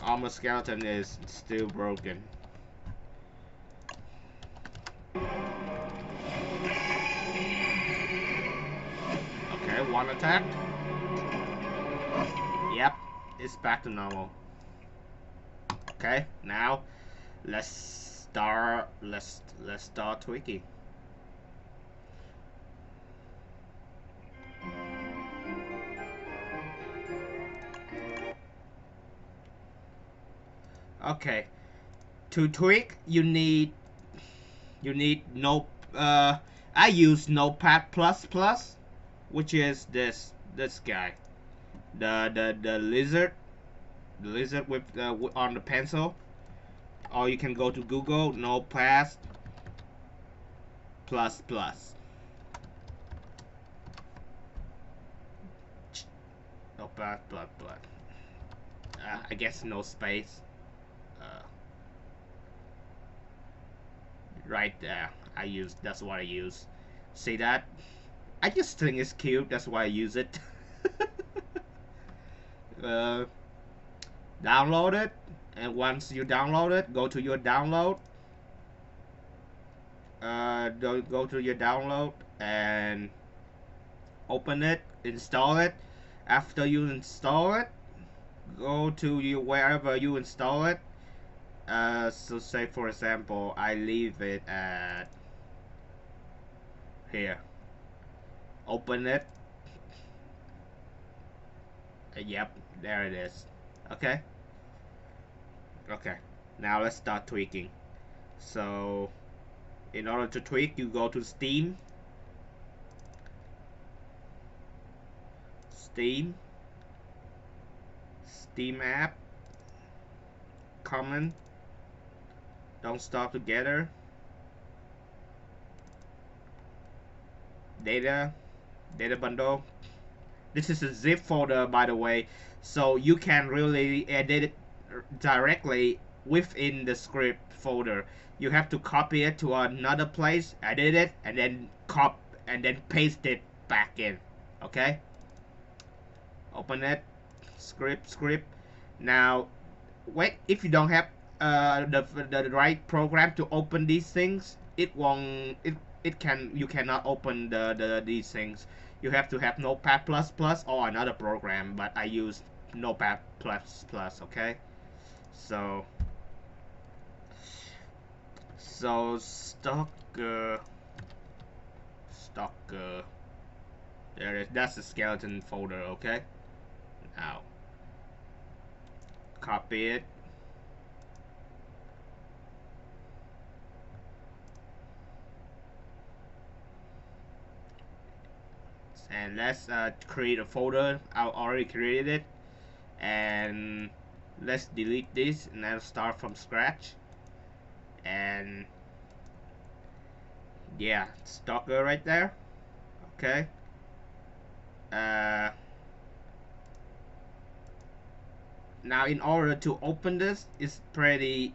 armor skeleton is still broken. Okay, one attack. Yep, it's back to normal. Okay, now let's start tweaking. Okay, to tweak you need no I use Notepad plus, which is this guy, the lizard with on the pencil, or you can go to Google Notepad plus. Notepad plus. I guess no space. Right there. That's what I use. See that? I just think it's cute. That's why I use it. Download it, and once you download it, go to your download. Go to your download and open it, install it. After you install it, go to you wherever you install it. So say for example, I leave it at here. Open it. Yep, there it is. Okay. Okay. Now let's start tweaking. So, in order to tweak, you go to Steam. Steam app. Common. Don't stop together. Data bundle. This is a zip folder, by the way, so you can really edit it directly within the script folder. You have to copy it to another place, edit it, and then paste it back in. Okay. Open it. Script. Now, wait. If you don't have the right program to open these things, it won't. You cannot open these things. You have to have Notepad plus or another program, but I use Notepad plus. Okay. So stock there it is. That's the skeleton folder. Okay. Now copy it. And let's create a folder. I already created it, and let's delete this and then start from scratch. And yeah, stalker right there. Okay. Now in order to open this, it's pretty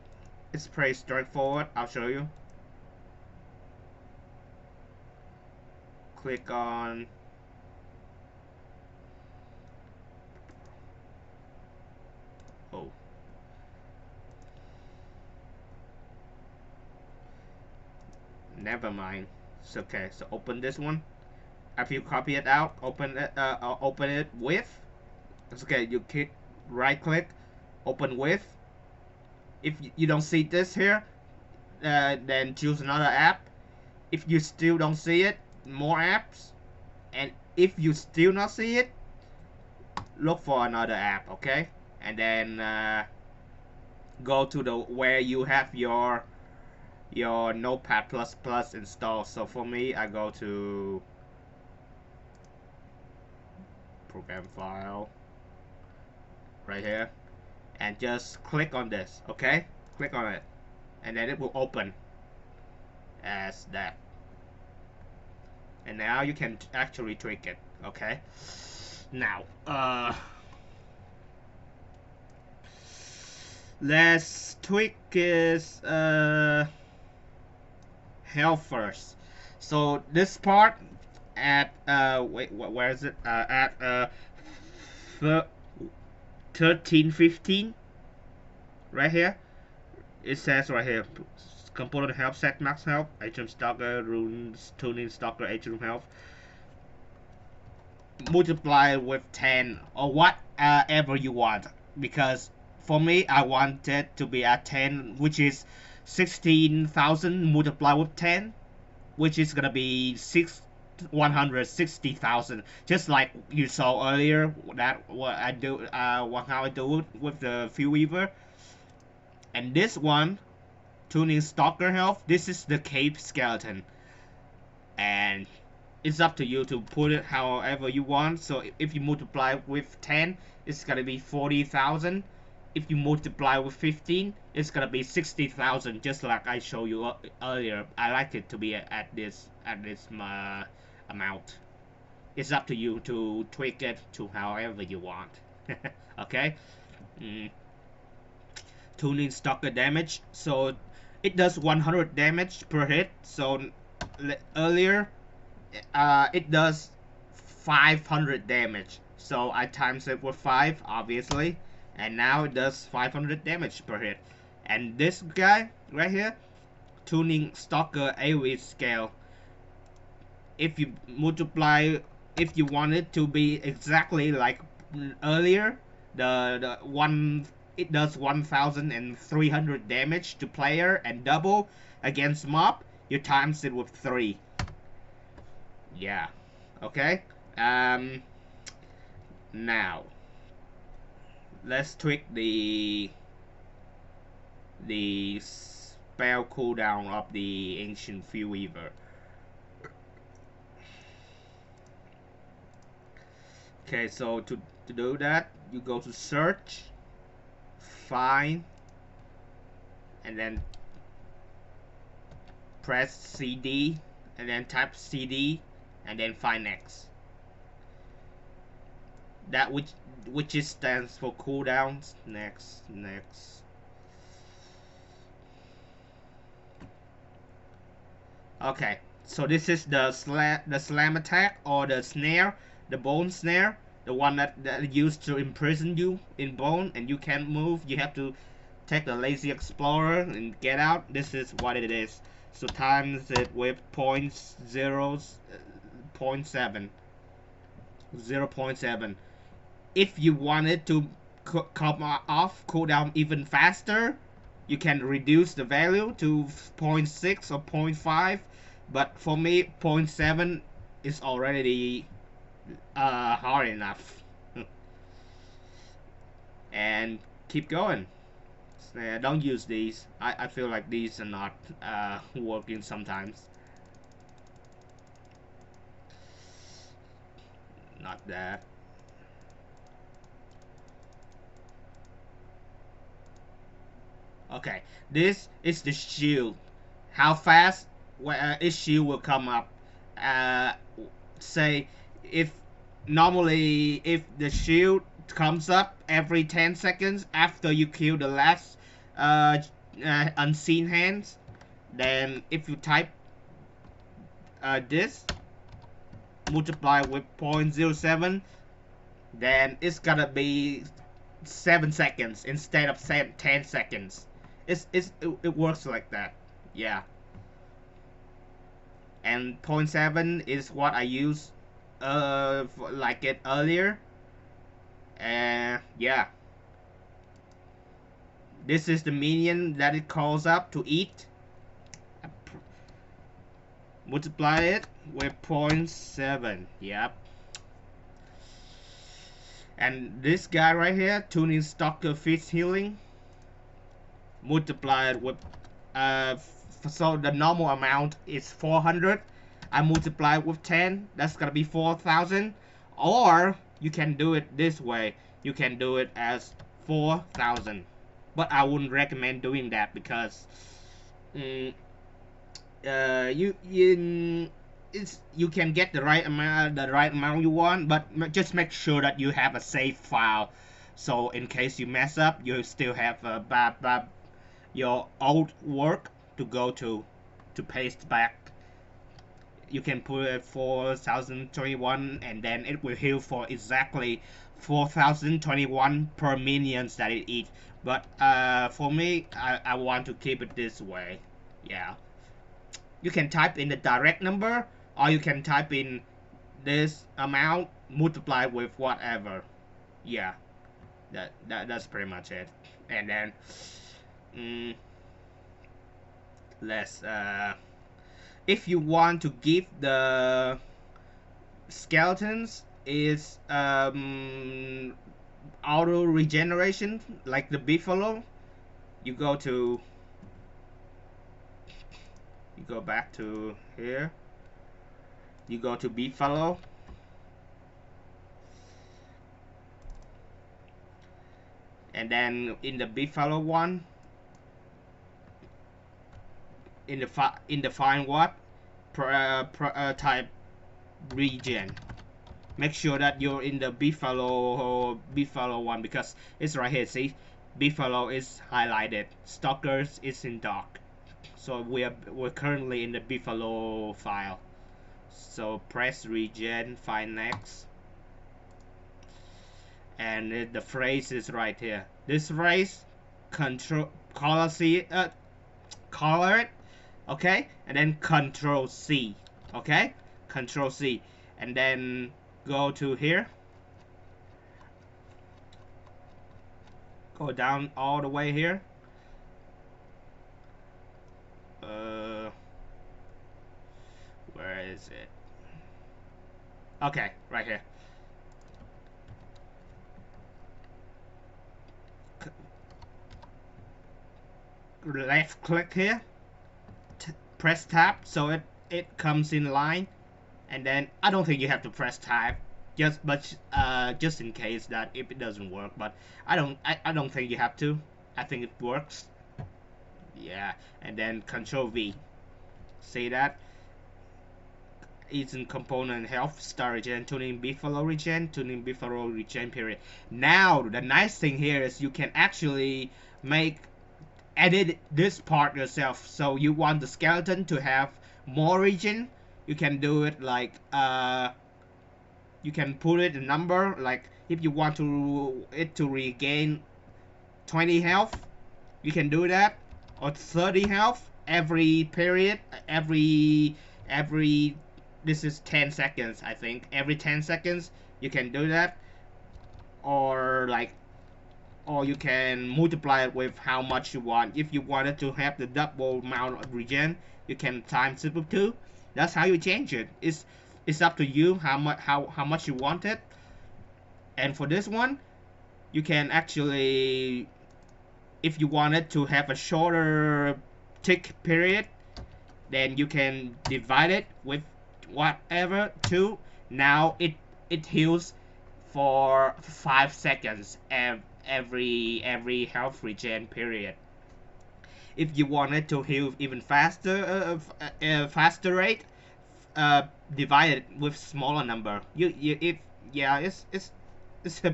straightforward. I'll show you. Click on never mind. It's okay. So open this one. After you copy it out, open it with. It's okay. You right click, open with. If you don't see this here, then choose another app. If you still don't see it, more apps. And if you still not see it, look for another app. Okay, and then go to the where you have your Notepad plus installed. So for me, I go to program file right here, and just click on this. Okay, click on it, and then it will open as that. And now you can actually tweak it. Okay, now let's tweak his health first. So this part at wait, where is it? At 1315 right here. It says right here, component health, set max health, item stalker, runes, tuning stalker, item health. Multiply with 10 or whatever you want, because for me I want it to be at 10, which is 16,000 multiplied with 10, which is gonna be 160,000, just like you saw earlier. That what I do, how I do it with the Fuelweaver. And this one, tuning stalker health, this is the cape skeleton, and it's up to you to put it however you want. So if you multiply with 10, it's gonna be 40,000. If you multiply with 15, it's gonna be 60,000, just like I showed you earlier. I like it to be at this amount. It's up to you to tweak it to however you want. Okay. Tuning stalker damage, so it does 100 damage per hit. So earlier it does 500 damage, so I times it with 5 obviously, and now it does 500 damage per hit. And this guy right here, tuning stalker AoE scale, if you multiply, if you want it to be exactly like earlier, the one, it does 1,300 damage to player and double against mob. You times it with 3. Yeah. Okay. Now let's tweak the spell cooldown of the Ancient Fuelweaver. Okay, so to do that, you go to search, find, and then press CD, and then type CD, and then find next. That which is stands for cooldowns. Next. Okay, so this is the slam attack, or the snare, the bone snare, the one that used to imprison you in bone and you can't move. You have to take the lazy explorer and get out. This is what it is. So times it with 0.7. If you wanted to come off cooldown even faster, you can reduce the value to 0.6 or 0.5, but for me 0.7 is already hard enough. And keep going. Don't use these. I feel like these are not working sometimes. Not that. Okay, this is the shield. How fast its shield will come up. Say if normally if the shield comes up every 10 seconds after you kill the last unseen hands, then if you type this multiply with 0.07, then it's gonna be 7 seconds instead of 10 seconds. It works like that. Yeah. And 0.7 is what I used like it earlier. And yeah, this is the minion that it calls up to eat. Multiply it with 0.7. Yep. And this guy right here, tuning stalker fist healing, multiply it with so the normal amount is 400. I multiply it with 10. That's gonna be 4,000. Or you can do it this way. You can do it as 4,000. But I wouldn't recommend doing that because mm, you can get the right amount you want, but just make sure that you have a save file, so in case you mess up, you still have your old work to go to paste back. You can put it 4021 and then it will heal for exactly 4021 per minions that it eats. But for me, I want to keep it this way. Yeah, you can type in the direct number, or you can type in this amount multiplied with whatever. Yeah, that's pretty much it. And then mm, let's if you want to give the skeletons is auto regeneration like the buffalo, you go back to here, you go to buffalo, and then in the buffalo one, in the find what type regen. Make sure that you're in the buffalo one, because it's right here. See, buffalo is highlighted, stalkers is in dark. So we're currently in the buffalo file. So press regen, find next, and the phrase is right here. This phrase, control color it, okay, and then control C, okay, control C, and then go to here, go down all the way here, where is it? Okay, right here. Left click here, press tab, so it comes in line, and then I don't think you have to press tab, just in case that if it doesn't work, but I don't think you have to. I think it works. Yeah, and then control V. See that? It's in component health, star regen, tuning buffalo regen period. Now the nice thing here is you can actually edit this part yourself. So you want the skeleton to have more regen, you can do it like you can put it a number, like if you want it to regain 20 health, you can do that, or 30 health every period, every this is 10 seconds, I think. Every 10 seconds you can do that, or you can multiply it with how much you want. If you wanted to have the double amount of regen, you can times it with 2. That's how you change it. It's up to you how much you want it. And for this one, you can actually, if you wanted to have a shorter tick period, then you can divide it with whatever 2. Now it heals for 5 seconds every health regen period. If you wanted to heal even faster, faster rate, divide it with smaller number. It's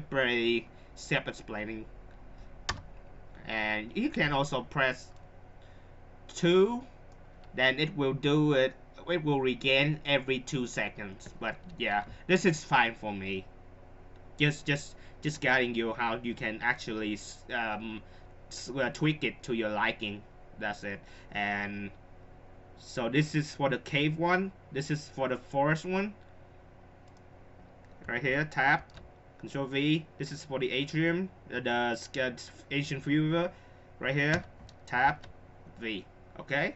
pretty self-explaining. And you can also press 2, then it will do it. It will regain every 2 seconds. But yeah, this is fine for me. Just guiding you how you can actually tweak it to your liking. That's it. And so this is for the cave one. This is for the forest one. Right here, tap, Control V. This is for the atrium, the Ancient Fuelweaver. Right here, tap, V. Okay.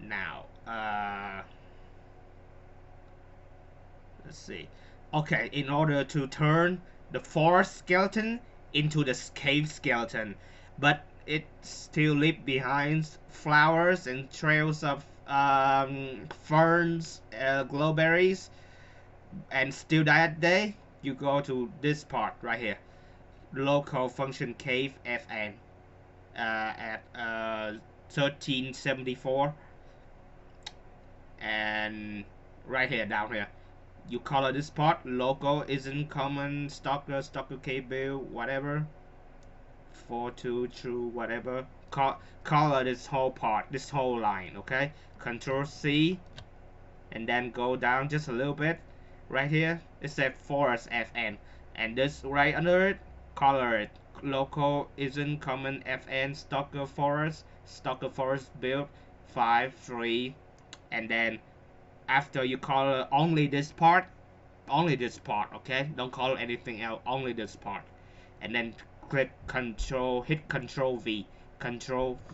Now, let's see. Okay, in order to turn the forest skeleton into the cave skeleton, but it still leave behind flowers and trails of ferns, glowberries, and still that day. you go to this part right here, local function cave fn at 1374, and right here down here you color this part. Local isn't common, stalker cable, whatever, 42 true, whatever. Color this whole part, this whole line. Okay, Control C, and then go down just a little bit. Right here it says forest fn, and this right under it, color it. Local isn't common fn stalker forest build 5 3, and then after you color only this part, okay, don't color anything else, only this part, and then hit control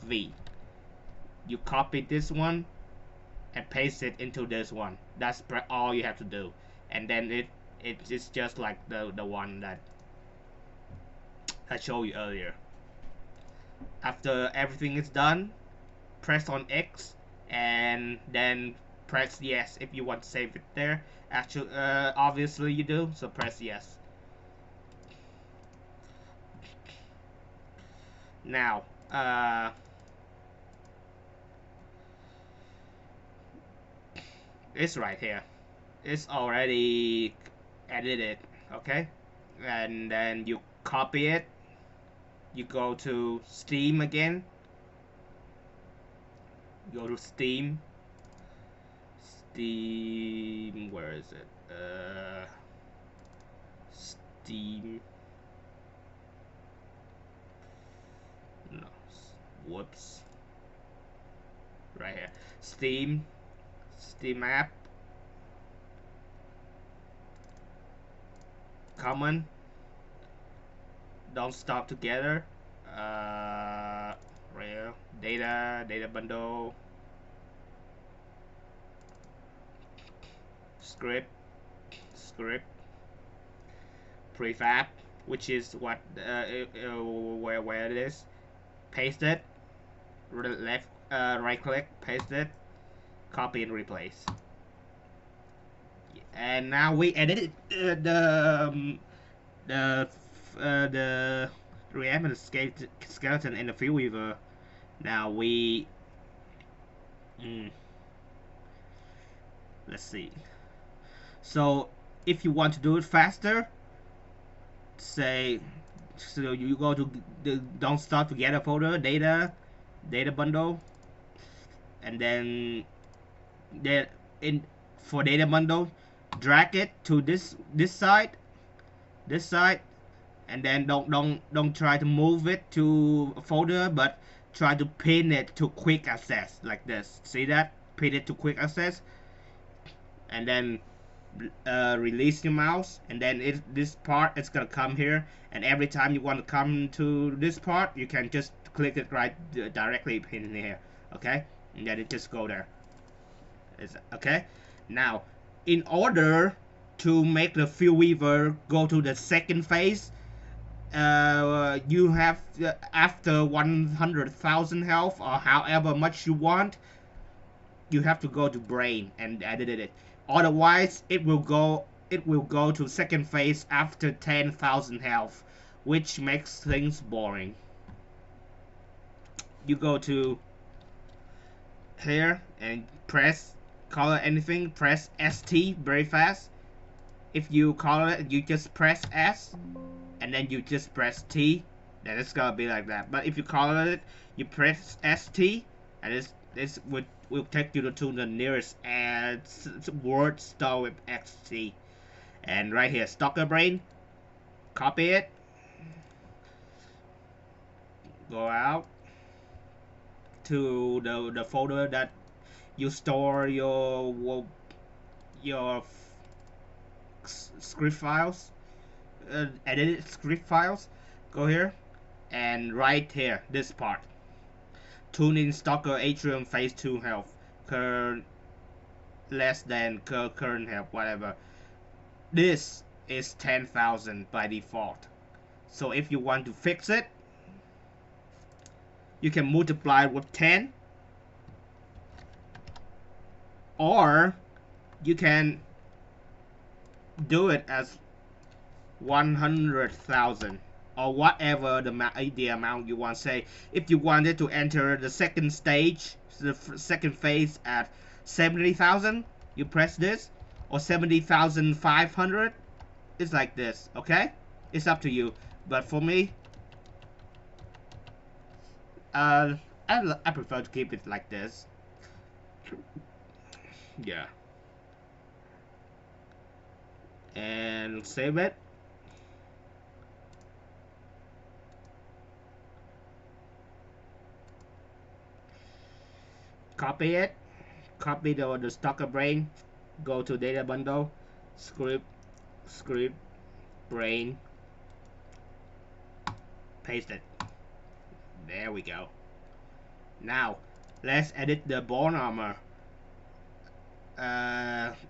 V, you copy this one and paste it into this one. That's all you have to do, and then it's just like the one that I showed you earlier. After everything is done, press on X, and then press yes if you want to save it there. Actually, obviously you do, so press yes. Now, it's right here. It's already edited, okay? And then you copy it. You go to Steam again. Go to Steam. Where is it? Steam. No, whoops. Right here. Steam app. Common. Don't stop together. Rare data bundle. Script prefab, which is what where it is. Paste it. Left right click, paste it, copy and replace. And now we edited the reamp and the skeleton in the Fuelweaver. Now we let's see. So if you want to do it faster, say, so you go to the don't stop together folder, data bundle, and then for data bundle, drag it to this side, and then don't try to move it to a folder, but try to pin it to quick access like this. See that? Pin it to quick access, and then release your mouse, and then this part is gonna come here, and every time you want to come to this part, you can just click it right directly in here. Okay, and then it just go there. Okay, now in order to make the Fuelweaver go to the second phase, you have after 100,000 health or however much you want, you have to go to brain and edit it. Otherwise it will go to second phase after 10,000 health, which makes things boring. You go to here and press color anything, press ST very fast. If you color it, you just press S, and then you just press T, then it's gonna be like that. But if you color it, you press ST, and this will take you to the nearest word start with XT. And right here, Stalker Brain, copy it, go out to the folder that you store your script files, edited script files. Go here and right here, this part, tune in Stalker Atrium phase 2 health, less than current health, whatever. This is 10,000 by default, so if you want to fix it, you can multiply with 10, or you can do it as 100,000 or whatever the amount you want. Say if you wanted to enter the second stage, the second phase at 70,000, you press this, or 70,500. It's like this, okay? It's up to you. But for me, I prefer to keep it like this. Yeah. And save it. Copy it. Copy the Stalker brain. Go to data bundle. Script brain. Paste it. There we go. Now let's edit the bone armor.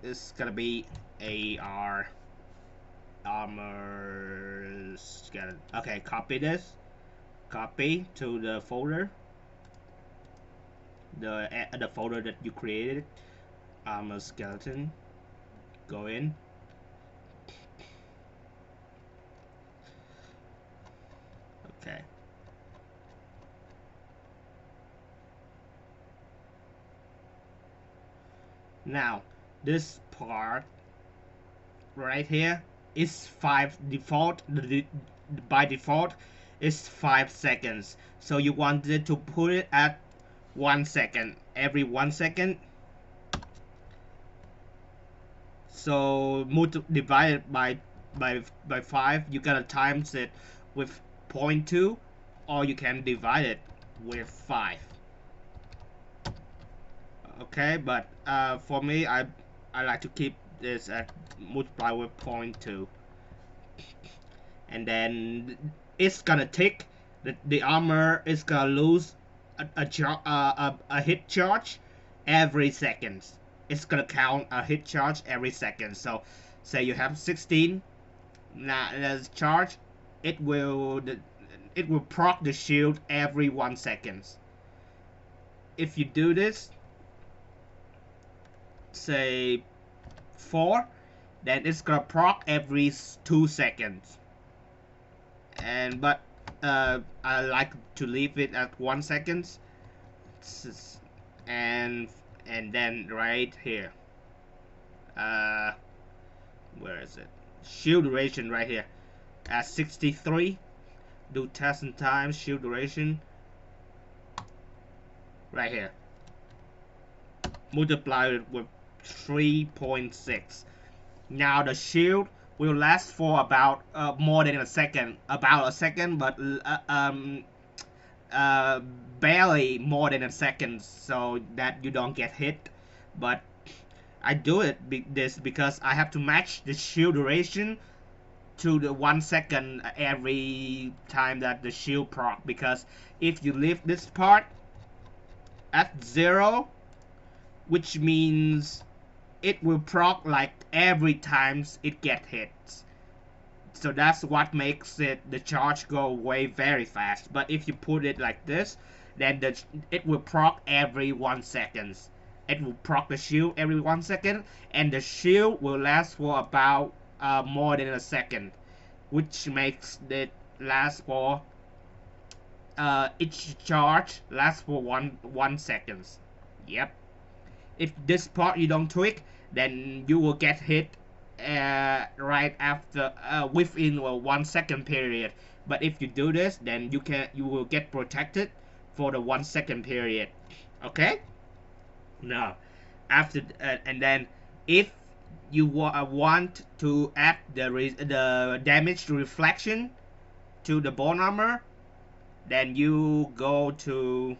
It's gonna be AR armor skeleton. Okay, copy this. Copy to the folder. The folder that you created. Armor skeleton. Go in. Okay. Now this part right here is 5 default. By default is 5 seconds, so you wanted to put it at 1 second every 1 second. So divided by 5, you gotta times it with 0.2, or you can divide it with 5. Okay, but for me, I like to keep this at multiply with 0.2, and then it's gonna tick. The armor is gonna lose a hit charge every second. It's gonna count a hit charge every second. So, say you have 16. Now let's charge. It will proc the shield every 1 second. If you do this, say 4, then it's gonna proc every 2 seconds. And but I like to leave it at 1 second. And then right here, where is it? Shield duration right here at 63. Do test and time shield duration right here. Multiply it with 3.6. Now the shield will last for about more than a second, but barely more than a second, so that you don't get hit. But I do this because I have to match the shield duration to the 1 second every time that the shield proc, because if you leave this part at 0, which means it will proc like every time it get hit. So that's what makes the charge go away very fast. But if you put it like this, then it will proc every 1 second. It will proc the shield every 1 second, and the shield will last for about more than a second, which makes it last for each charge lasts for one second. Yep. If this part you don't tweak, then you will get hit right after within a 1 second period. But if you do this, then you will get protected for the 1 second period. Okay. Now after and then if you want to add the damage reflection to the bone armor, then you go to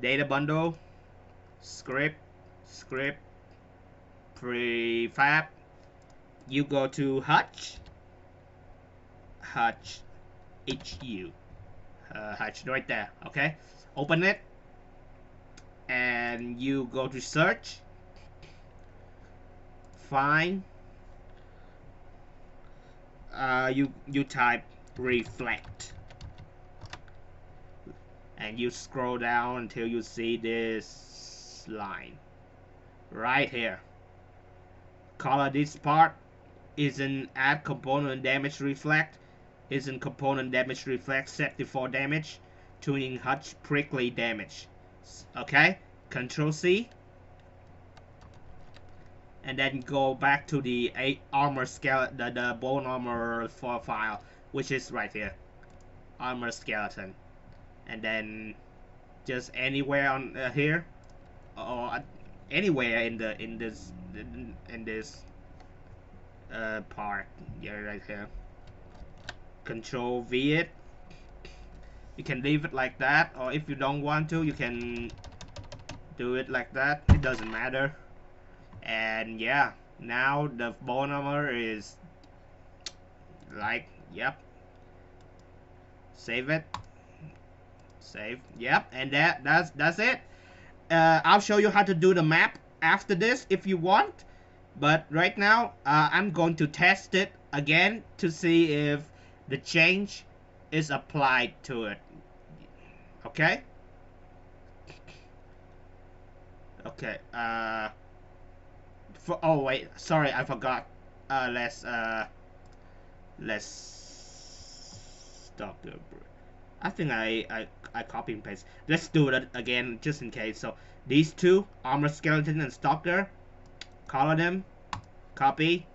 data bundle, script prefab. You go to Hutch HU Hutch right there. Okay, open it and you go to search, find you type reflect, and you scroll down until you see this line right here. Color this part Isn't add component damage reflect. Isn't component damage reflect set default damage. Tuning hutch prickly damage. Okay, Control C. And then go back to the armor skeleton, the bone armor file, which is right here, armor skeleton, and then just anywhere on here, or anywhere in this part, yeah, right here. Control V it. You can leave it like that, or if you don't want to, you can do it like that. It doesn't matter. And yeah, now the bone armor is like, yep. Save it. Save. Yep. And that's it. I'll show you how to do the map after this if you want. But right now, I'm going to test it again to see if the change is applied to it. Okay? Okay. Oh wait, sorry, I forgot. Let's stop the. I think I copy and paste. Let's do it again just in case. So these two, armor skeleton and stalker, color them, copy,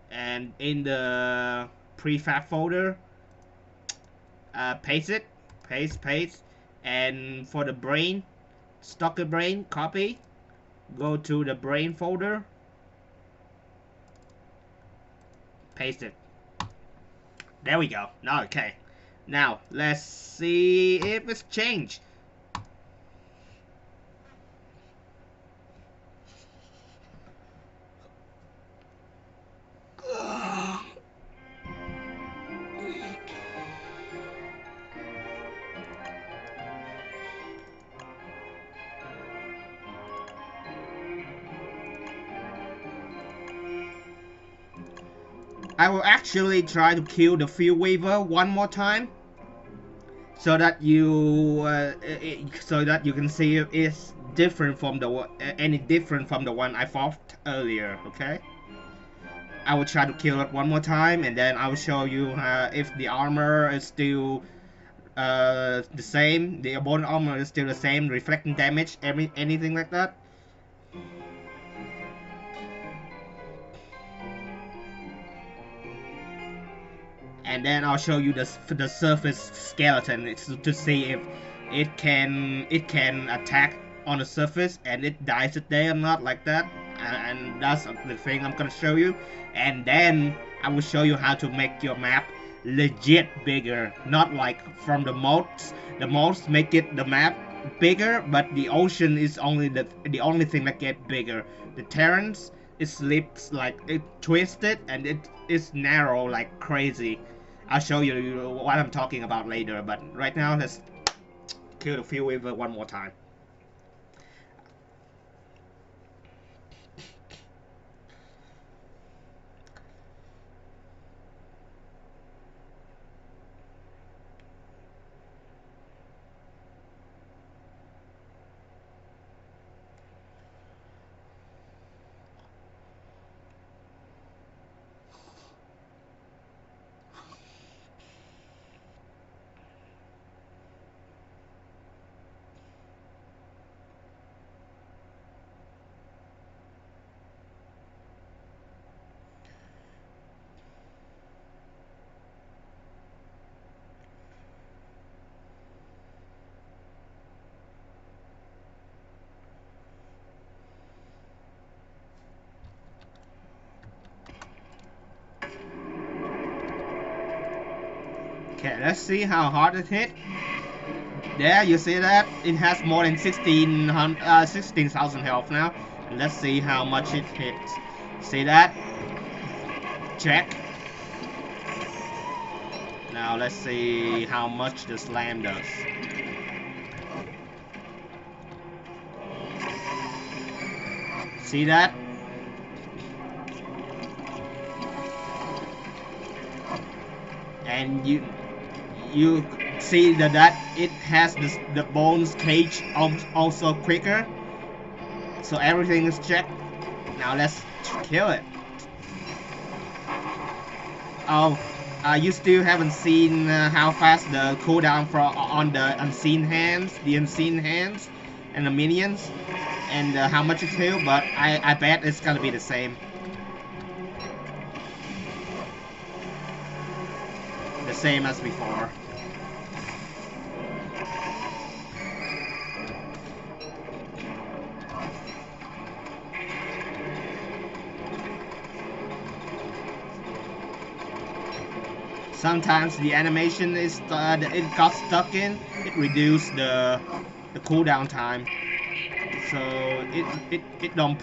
and in the prefab folder, paste it, paste, and for the brain, stalker brain, copy, go to the brain folder, paste it. There we go. Now okay. Now let's see if it's changed. I will actually try to kill the Fuelweaver one more time, so that you can see if it's different from the any different from the one I fought earlier. Okay, I will try to kill it one more time, and then I will show you if the armor is still the same, the bone armor is still the same, reflecting damage, anything like that. And then I'll show you the surface skeleton to see if it can attack on the surface and it dies it there or not, like that. And that's the thing I'm gonna show you. And then I will show you how to make your map legit bigger, not like from the mods. The mods make it the map bigger, but the ocean is only the only thing that get bigger. The terrains, it slips, like it twisted, and it is narrow like crazy. I'll show you what I'm talking about later, but right now let's kill the Fuelweaver one more time. Okay, let's see how hard it hit. There, you see that? It has more than 16,000 health now. And let's see how much it hits. See that? Check. Now let's see how much the slam does. See that? And you see that it has the bones cage also quicker, so everything is checked. Now let's kill it. Oh, you still haven't seen how fast the cooldown for on the unseen hands, and the minions, and how much it heal. But I bet it's gonna be the same, as before. Sometimes the animation is it got stuck in. It reduced the cooldown time, so it don't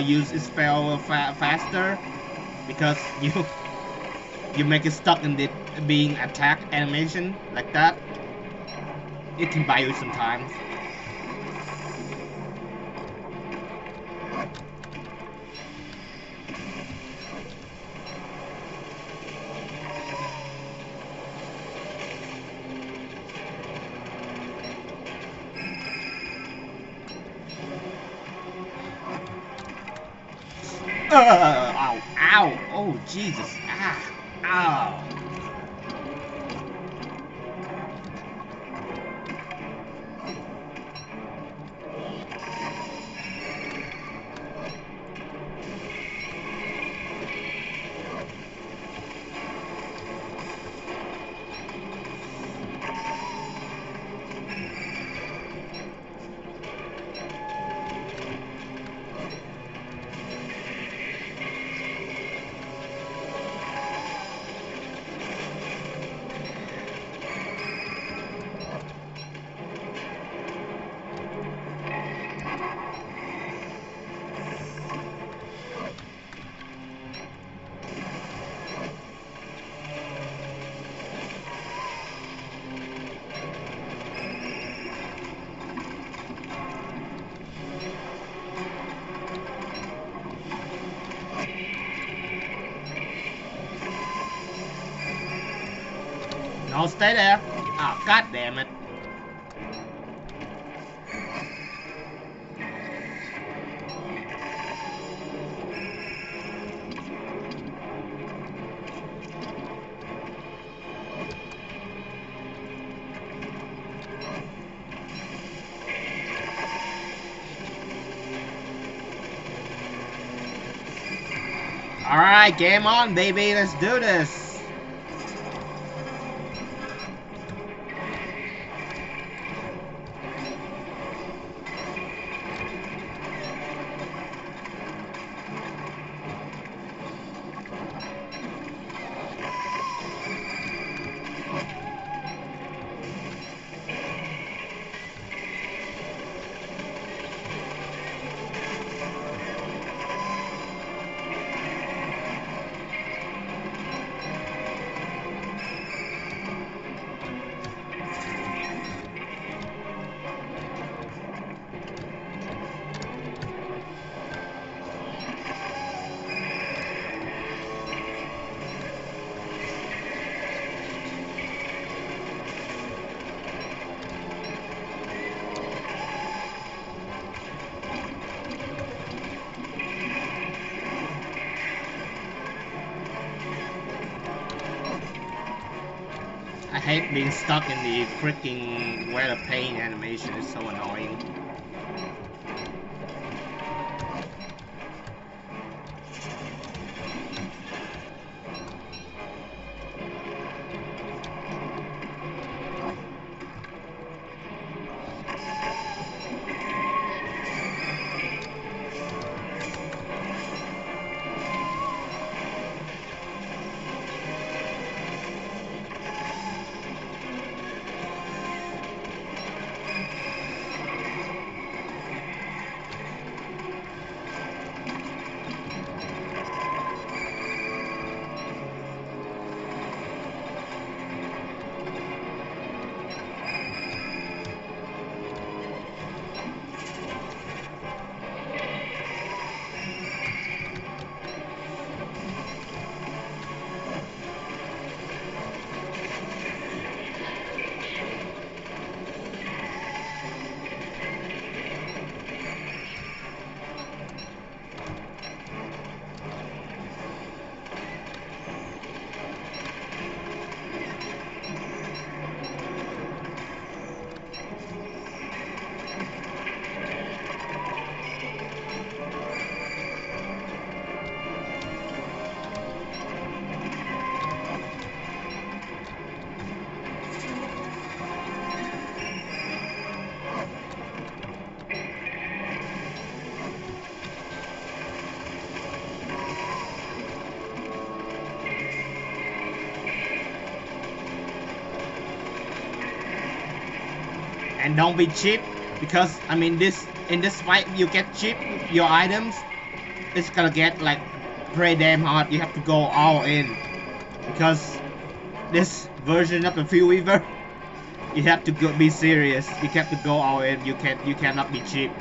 use its spell faster because you make it stuck in the being attack animation like that. It can buy you some time. Ow, ow, oh Jesus, ow. No, stay there. Oh, god damn it. Alright, game on, baby. Let's do this. I hate being stuck in the freaking Wheel of Pain animation. It's so annoying. and don't be cheap, because I mean this in this fight you get cheap your items, it's gonna get like pretty damn hard. You have to go all in, because this version of the Fuelweaver, you have to be serious. You have to go all in. You cannot be cheap.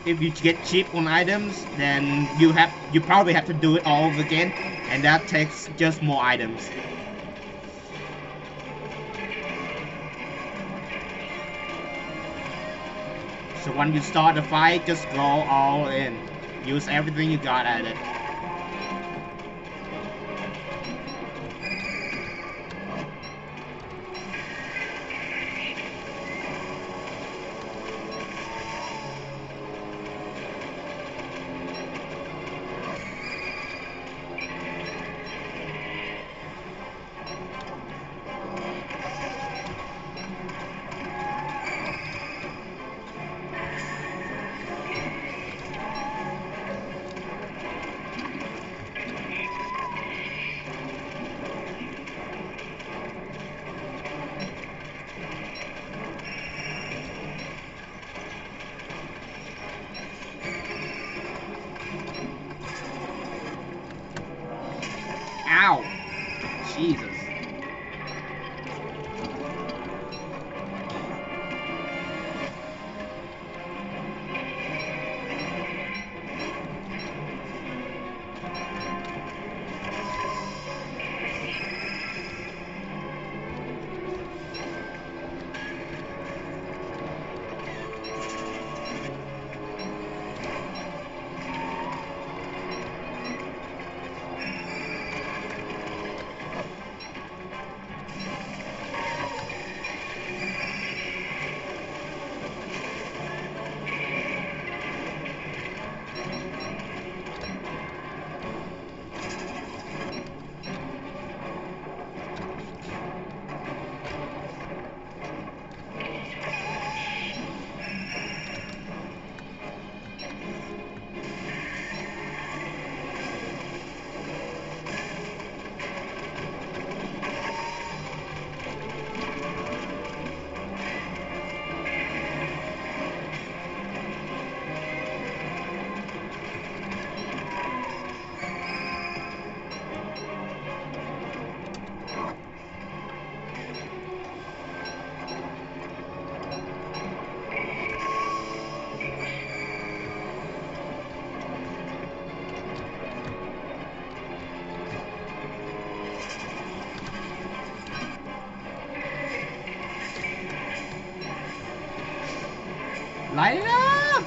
If you get cheap on items, then you probably have to do it all over again, and that takes just more items. So when you start the fight, just go all in. Use everything you got at it. Ow! Jesus. Light it up!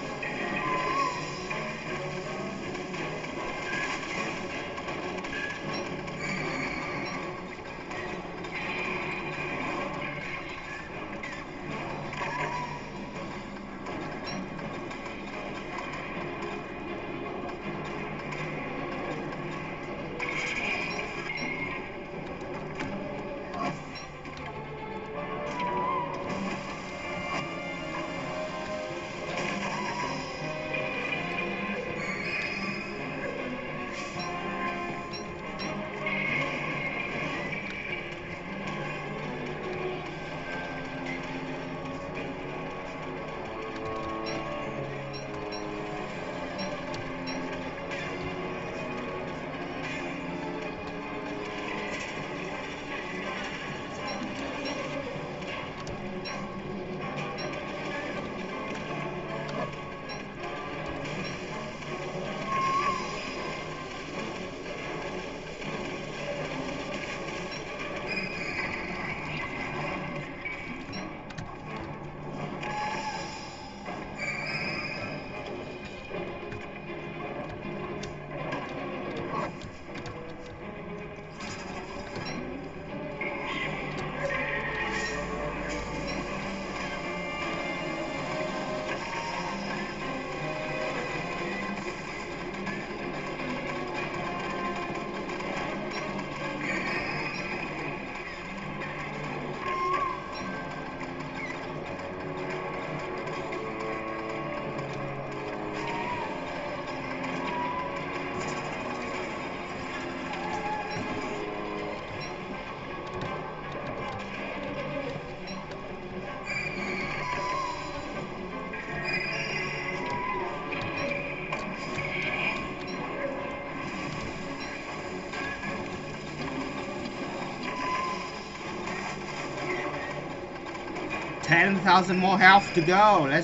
10,000 more health to go.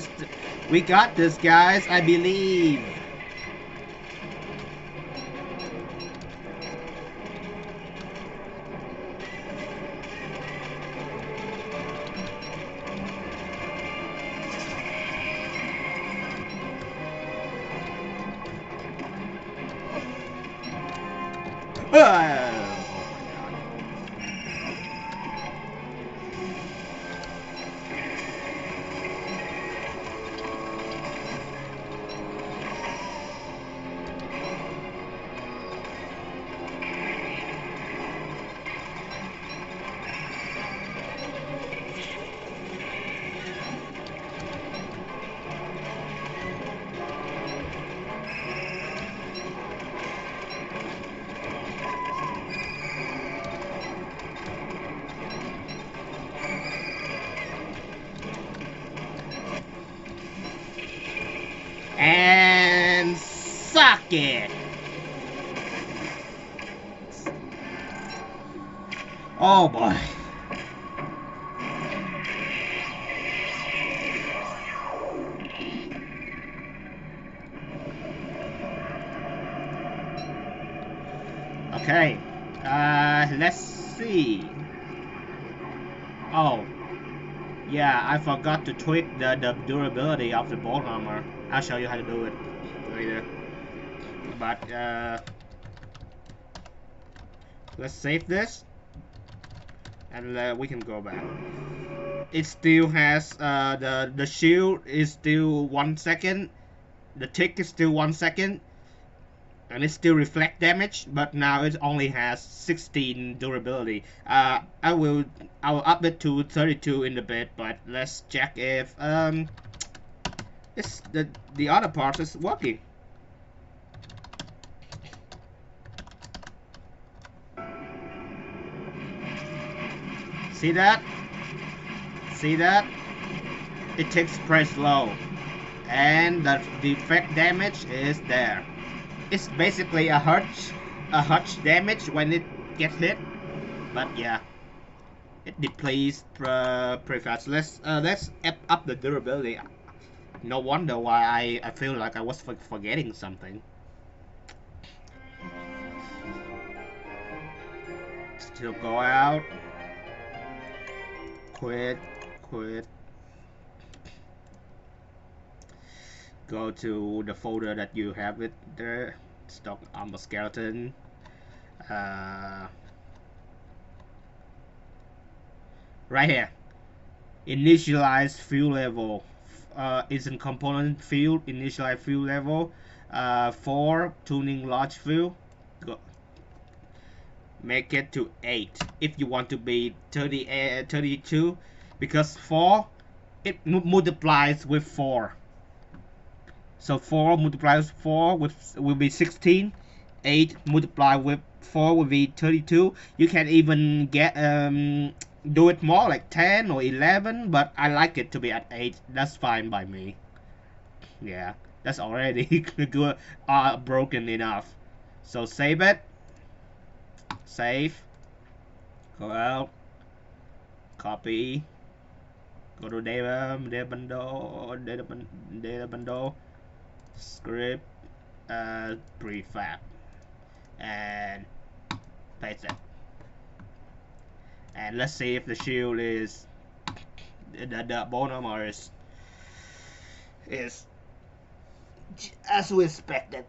We got this, guys. I believe. And suck it. Oh boy. Okay. Let's see. Oh. Yeah, I forgot to tweak the durability of the bone armor. I'll show you how to do it later. But let's save this, and we can go back. It still has the shield is still 1 second, the tick is still 1 second, and it still reflect damage, but now it only has 16 durability. I will up it to 32 in a bit, but let's check if it's the other part is working. See that? See that? It takes press low, and the effect damage is there. It's basically a hutch damage when it gets hit, but yeah, it depletes pretty fast. Let's up the durability. No wonder why I feel like I was forgetting something. Still go out. Quit. Go to the folder that you have it there. Stock armor skeleton. Right here. Initialize fuel level. Is in component field. Initialize fuel level. 4 tuning large fuel. Go. Make it to 8 if you want to be 32, because 4 it multiplies with 4. So 4 multiplies 4 will be 16. 8 multiplied with 4 will be 32. You can even get do it more like 10 or 11, but I like it to be at 8. That's fine by me. Yeah, that's already good, broken enough. So save it. Save. Go out. Copy. Go to data bundle. Script. Prefab. And paste it. And let's see if the shield is the bone armor is as we expected.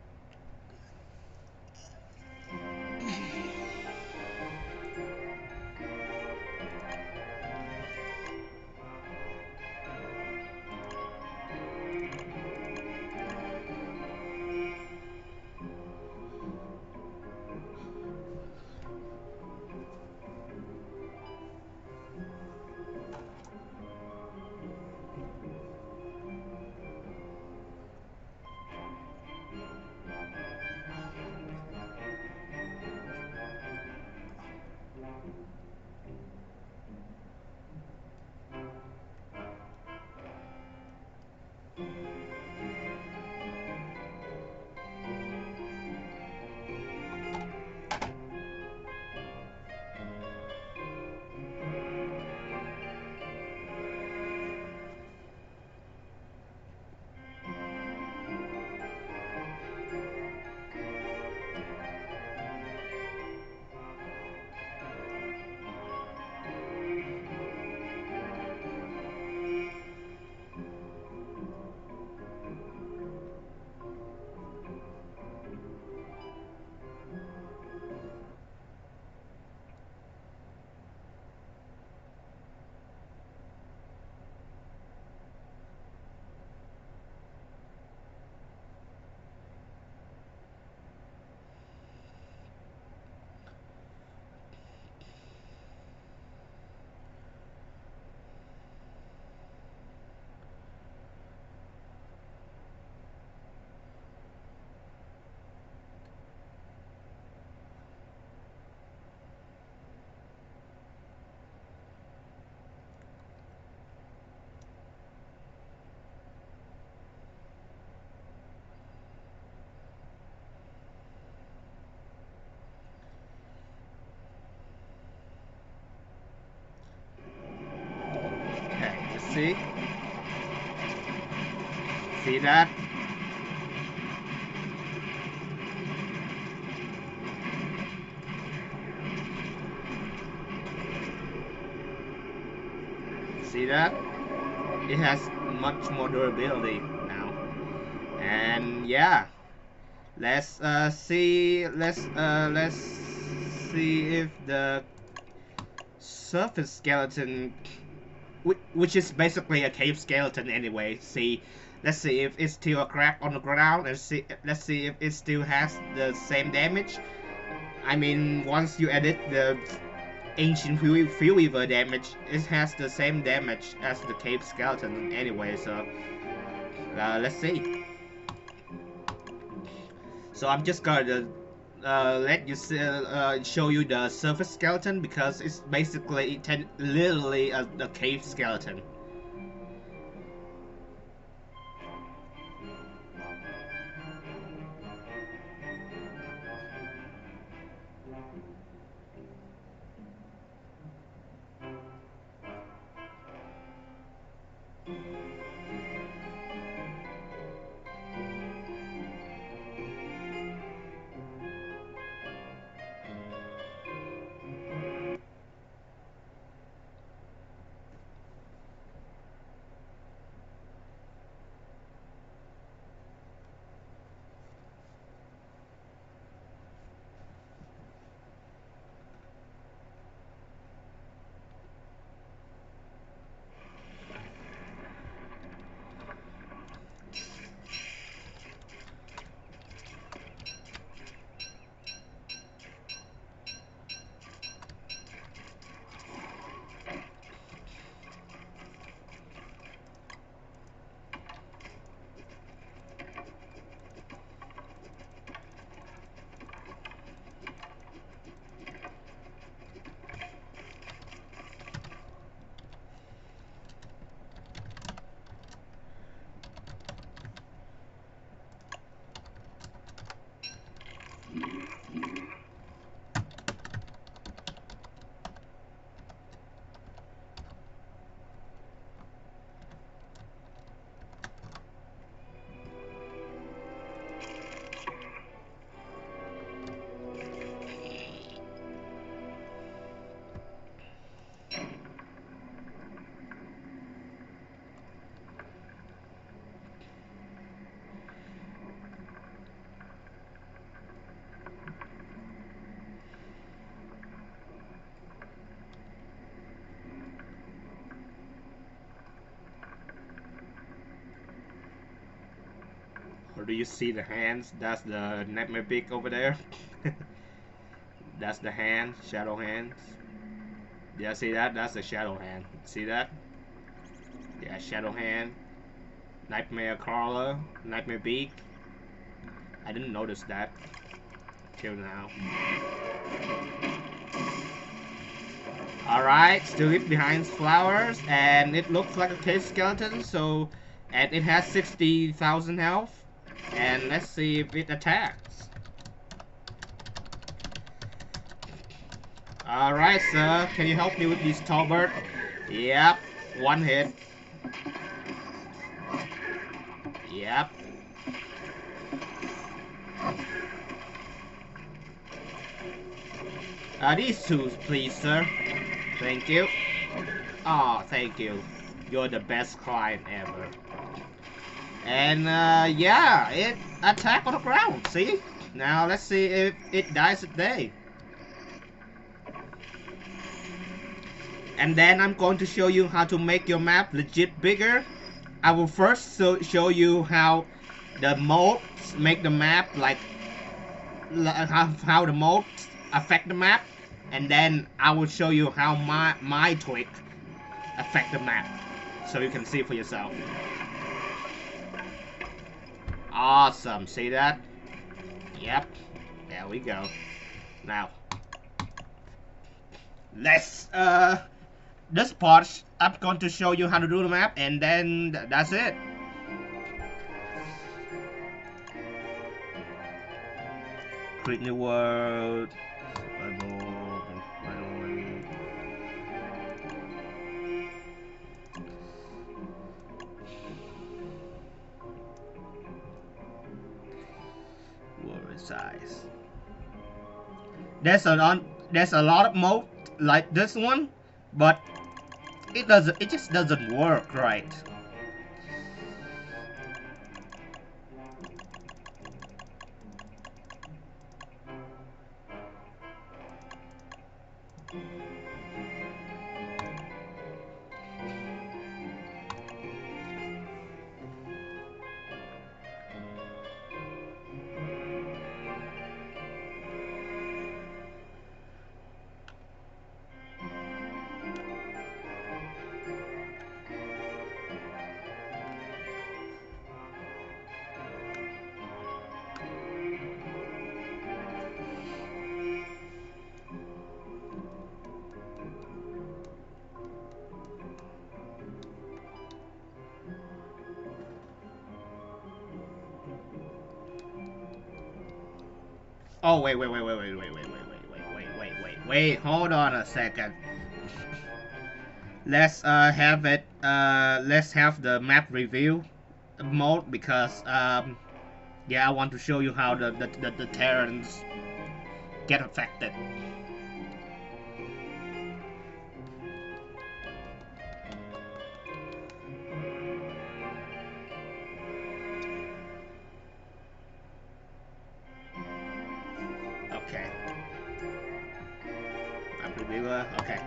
See? See that? See that? It has much more durability now. And yeah, let's see if the surface skeleton, which is basically a cave skeleton anyway. Let's see if it's still a crack on the ground, and let's see if it still has the same damage. I mean, once you edit the Ancient Fuelweaver damage, it has the same damage as the cave skeleton anyway. So let's see. So I'm just gonna let you show you the surface skeleton, because it's basically literally a cave skeleton. Or do you see the hands? That's the nightmare beak over there. That's the hand, shadow hands. Yeah, see that? That's the shadow hand. See that? Yeah, shadow hand. Nightmare crawler, nightmare beak. I didn't notice that till now. Alright, still hid behind flowers, and it looks like a cave skeleton, so, and it has 60,000 health. And let's see if it attacks. Alright, sir, can you help me with this tall bird? Yep, one hit. Yep. These two, please, sir. Thank you. Oh, thank you. You're the best client ever. And, yeah, it attacked on the ground, see? Now, let's see if it dies today. And then I'm going to show you how to make your map legit bigger. I will first show you how the modes make the map, like how the modes affect the map, and then I will show you how my tweak affect the map, so you can see for yourself. Awesome, see that? Yep, there we go. Now, let's this part I'm going to show you how to do the map, and then that's it. Create new world. size. There's a lot of mode like this one, but it just doesn't work right. Oh wait, hold on a second. Let's have it let's have the map review mode because yeah, I want to show you how the Terrans get affected. Okay. Map reviewer, okay.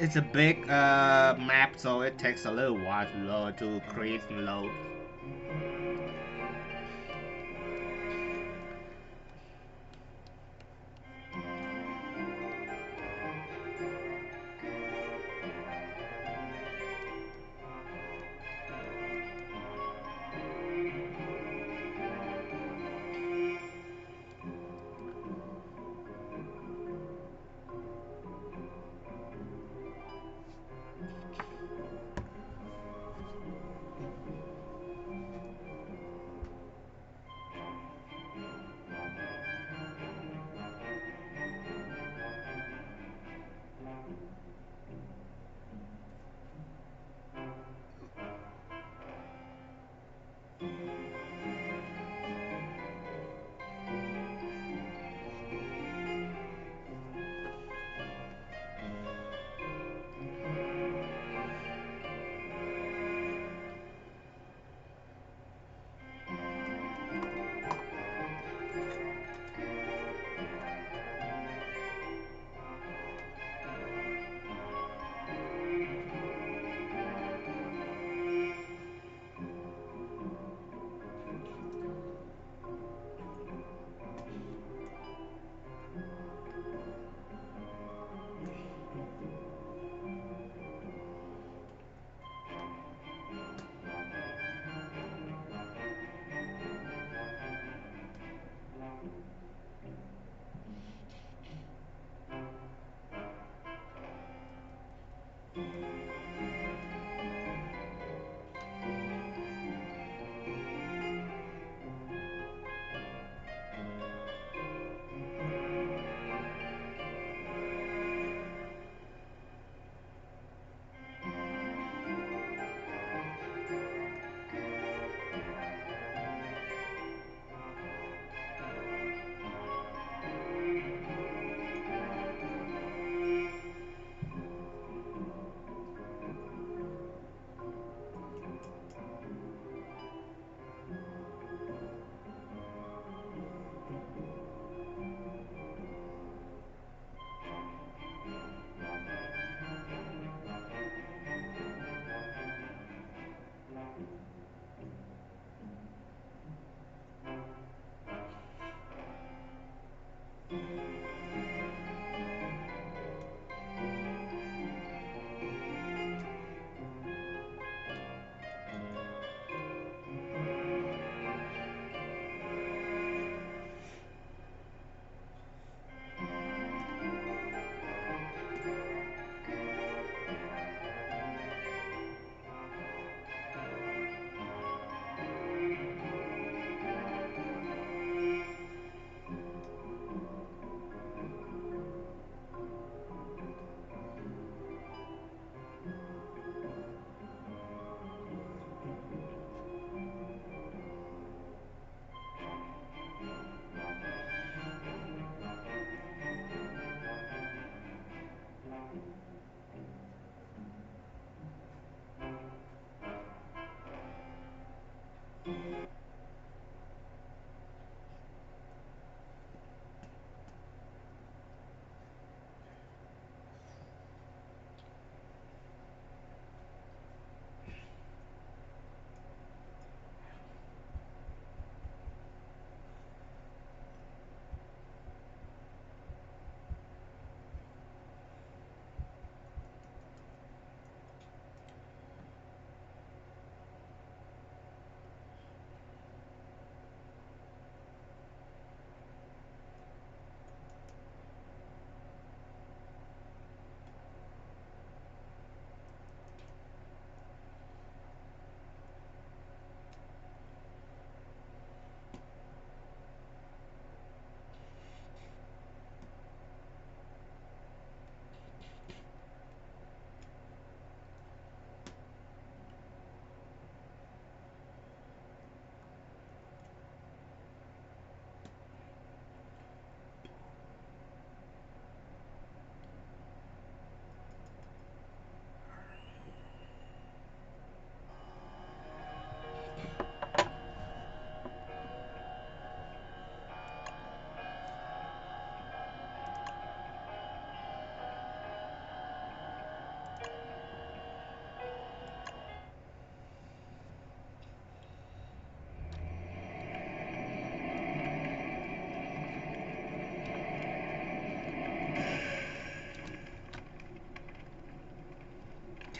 It's a big map, so it takes a little while to load, to create and load.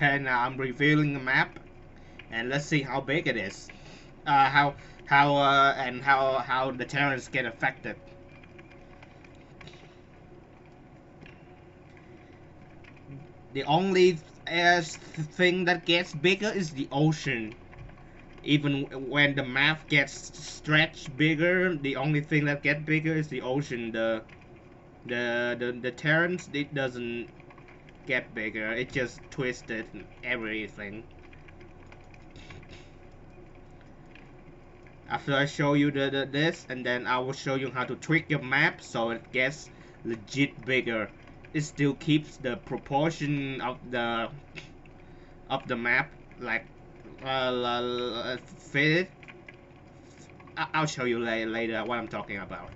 Okay, now I'm revealing the map, and let's see how big it is. How the terrorists get affected. The only thing that gets bigger is the ocean. Even when the map gets stretched bigger, the only thing that gets bigger is the ocean. The terrains, it doesn't get bigger. It just twisted everything. After I show you this, and then I will show you how to tweak your map so it gets legit bigger. It still keeps the proportion of the map like fitted. I'll show you later what I'm talking about.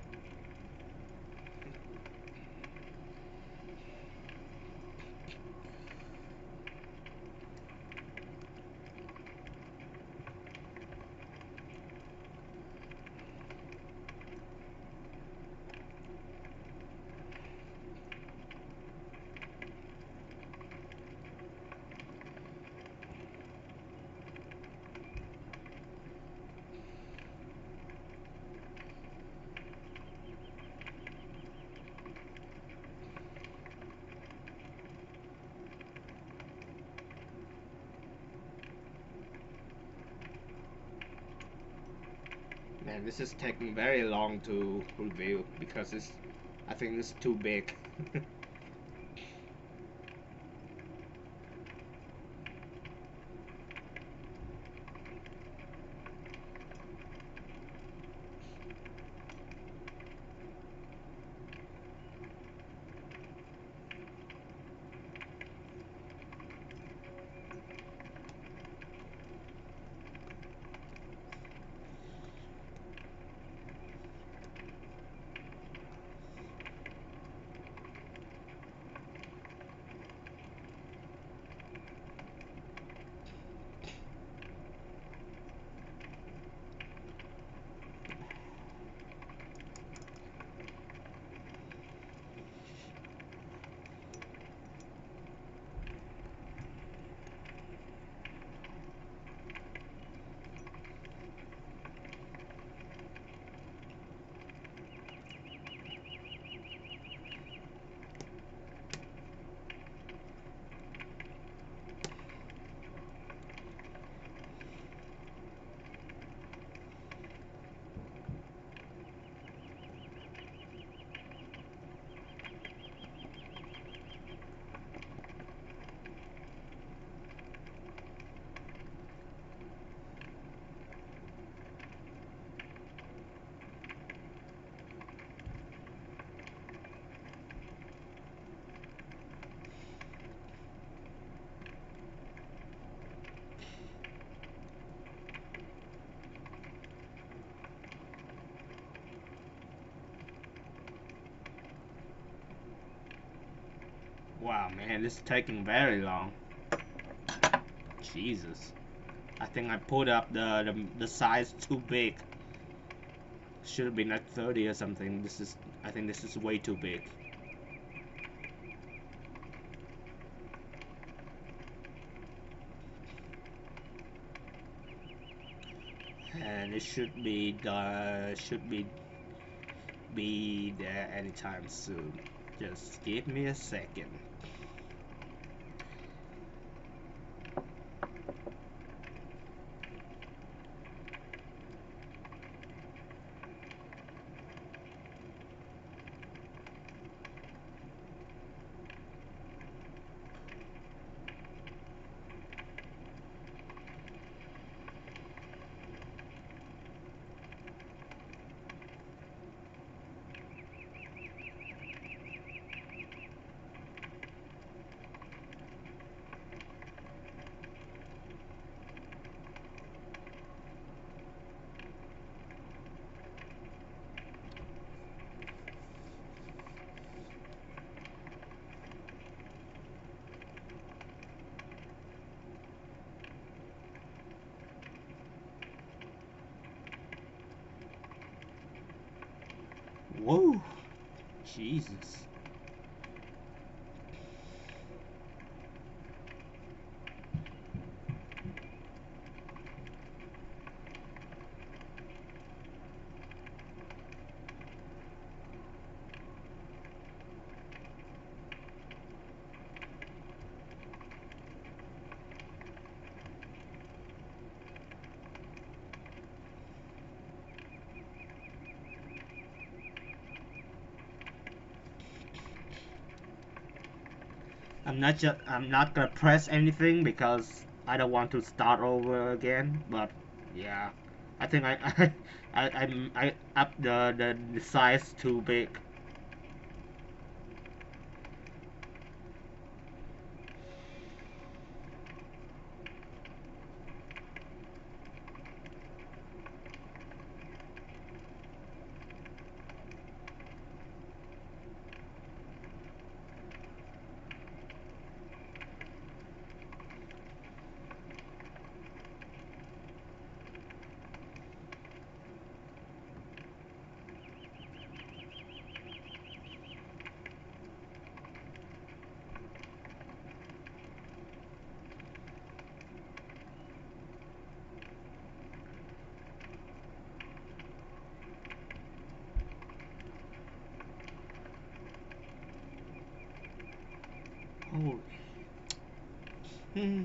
Man, this is taking very long to review because I think it's too big. Wow, man, this is taking very long. Jesus. I think I put up the size too big. Should have been like 30 or something. I think this is way too big. And it should be there anytime soon. Just give me a second. Whoa, Jesus. I'm not gonna press anything because I don't want to start over again. But yeah, I think I up the size too big. Holy. Hmm.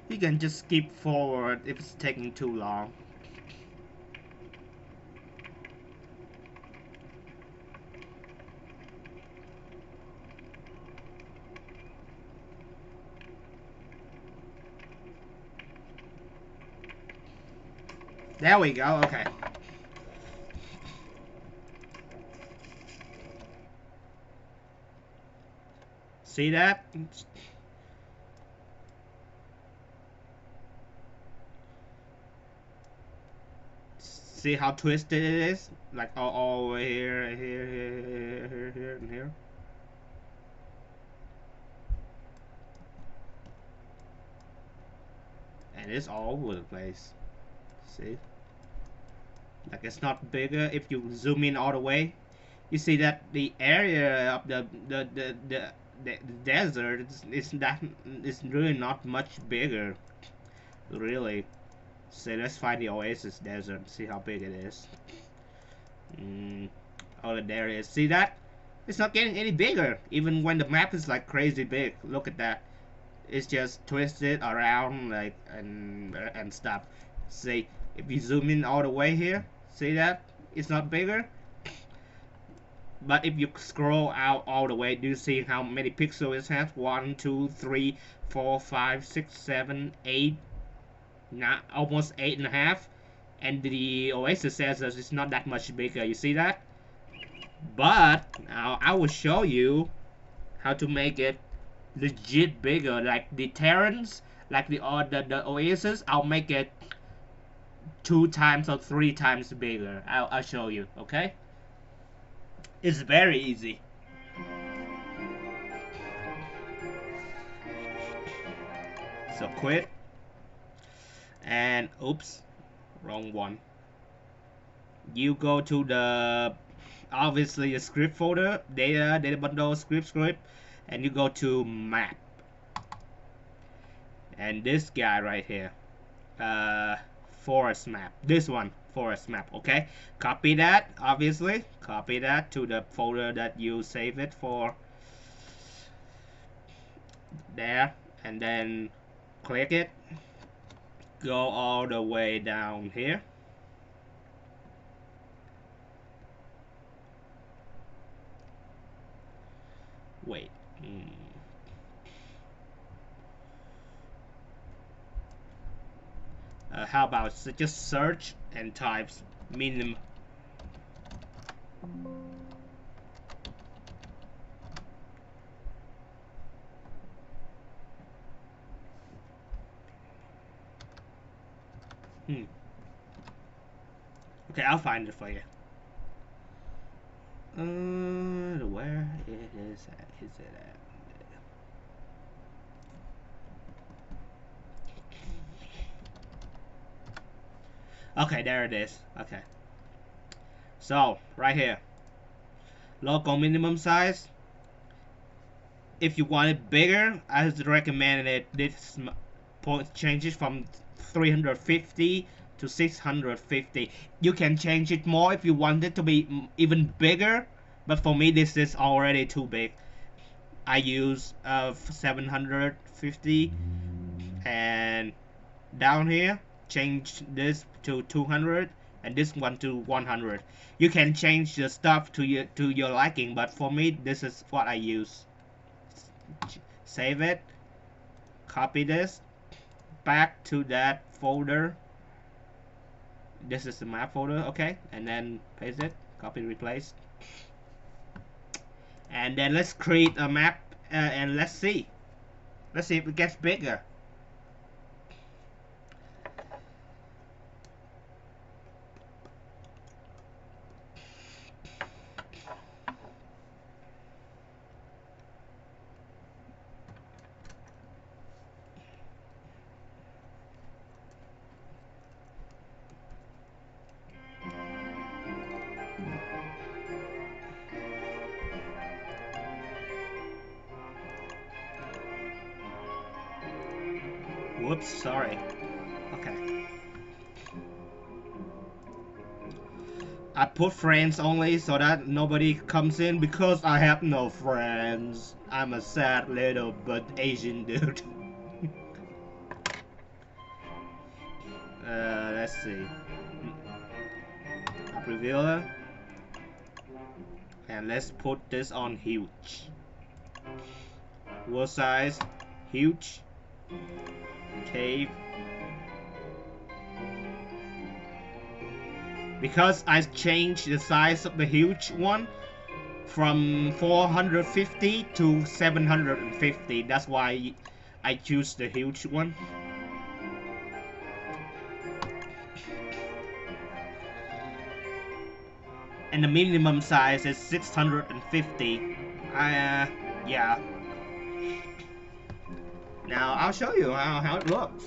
You can just skip forward if it's taking too long. There we go, okay. See that? See how twisted it is? Like all over here, here, and here. And it's all over the place. See? Like it's not bigger if you zoom in all the way. You see that the area of the desert is really not much bigger. Really. So let's find the Oasis Desert, see how big it is. Oh, there it is. See that? It's not getting any bigger, even when the map is like crazy big. Look at that. It's just twisted around like and stuff. See, if you zoom in all the way here, see that? It's not bigger. But if you scroll out all the way, do you see how many pixels it has? 1, 2, 3, 4, 5, 6, 7, 8. Not almost 8.5, and the Oasis says that it's not that much bigger. You see that? But now I will show you how to make it legit bigger. Like the Terrans, like the Oasis, I'll make it 2 times or 3 times bigger. I'll show you. Okay? It's very easy. So quit. And oops, wrong one. You go to the obviously the script folder, data bundle, script, and you go to map. And this guy right here, forest map. This one, forest map. Okay, copy that. Obviously, copy that to the folder that you save it for. There, and then click it. Go all the way down here. Wait. How about just search and types minimum. Okay, I'll find it for you. Where it is at? Is it at? Okay, there it is. Okay. So, right here. Local minimum size. If you want it bigger, I would recommend it. This point changes from 350 to 650. You can change it more if you want it to be even bigger. But for me, this is already too big. I use 750, and down here change this to 200 and this one to 100. You can change the stuff to your liking, but for me this is what I use. Save it, copy this back to that folder. This is the map folder, okay, and then paste it, copy, replace, and then let's create a map, and let's see if it gets bigger. Whoops, sorry. Okay. I put friends only so that nobody comes in because I have no friends. I'm a sad little but Asian dude. let's see. Revealer. And let's put this on huge. World size, huge. Cave. Because I changed the size of the huge one from 450 to 750. That's why I choose the huge one. And the minimum size is 650. Yeah. Now I'll show you how it looks.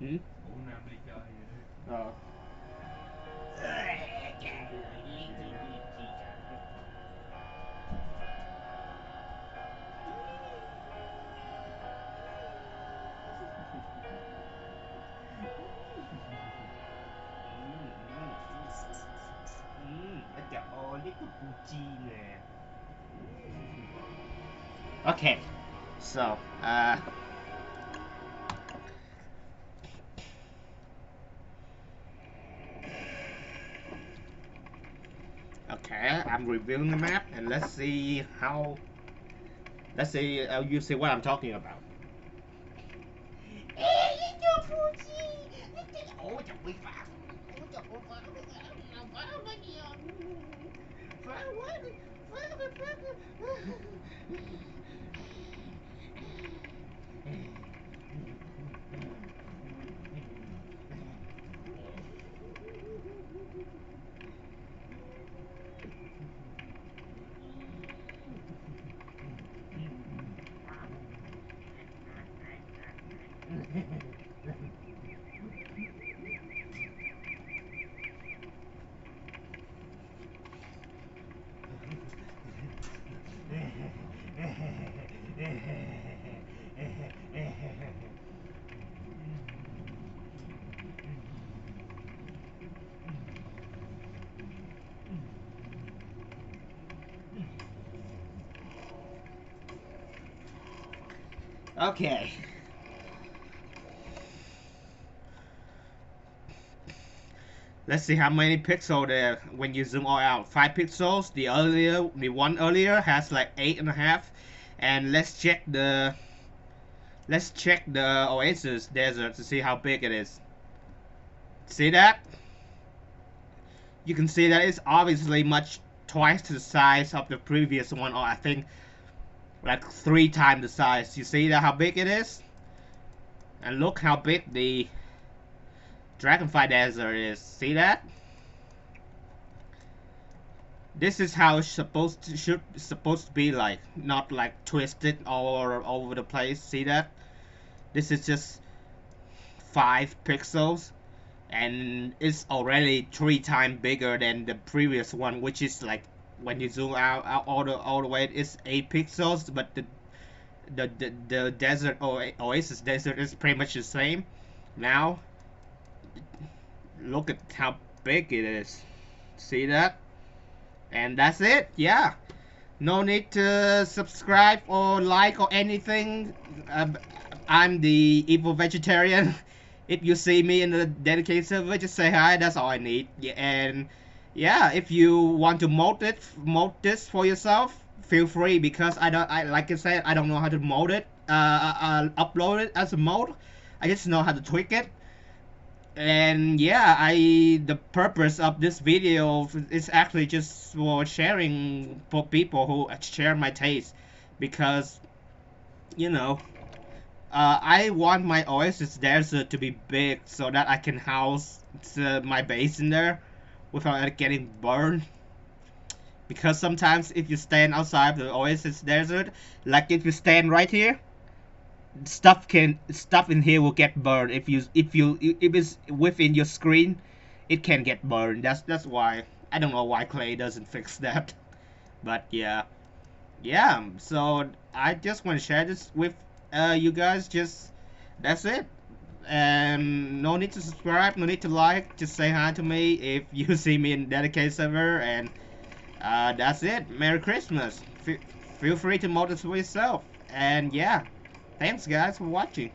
Hmm? Oh. Okay, so okay, I'm reviewing the map, and let's see how. Let's see, you see what I'm talking about. Okay. Let's see how many pixels there when you zoom all out. 5 pixels. The one earlier has like 8.5. And let's check the Oasis desert to see how big it is. See that? You can see that it's obviously twice the size of the previous one, or I think like 3 times the size. You see that how big it is? And look how big the Dragonfly Desert is. See that? This is how it's supposed to be like, not like twisted all over the place. See that? This is just 5 pixels, and it's already 3 times bigger than the previous one, which is like when you zoom out all the way, it's 8 pixels, but the desert or Oasis desert is pretty much the same. Now look at how big it is. See that? And that's it. Yeah, no need to subscribe or like or anything. I'm the evil vegetarian, If you see me in the dedicated server, just say hi. That's all I need. Yeah, and yeah, if you want to mode this for yourself, feel free, because like I said, I don't know how to mode it. Upload it as a mode. I just know how to tweak it. And yeah, the purpose of this video is actually just for sharing, for people who share my taste, because you know, I want my Oasis Desert to be big so that I can house my base in there without it getting burned. Because sometimes if you stand outside the Oasis Desert, like if you stand right here, stuff in here will get burned. If it's within your screen, it can get burned. That's why. I don't know why Clay doesn't fix that. But yeah. So I just want to share this with you guys. Just that's it. And no need to subscribe, no need to like. Just say hi to me if you see me in dedicated server. And that's it. Merry Christmas. Feel free to mod this for yourself. And yeah, thanks guys for watching.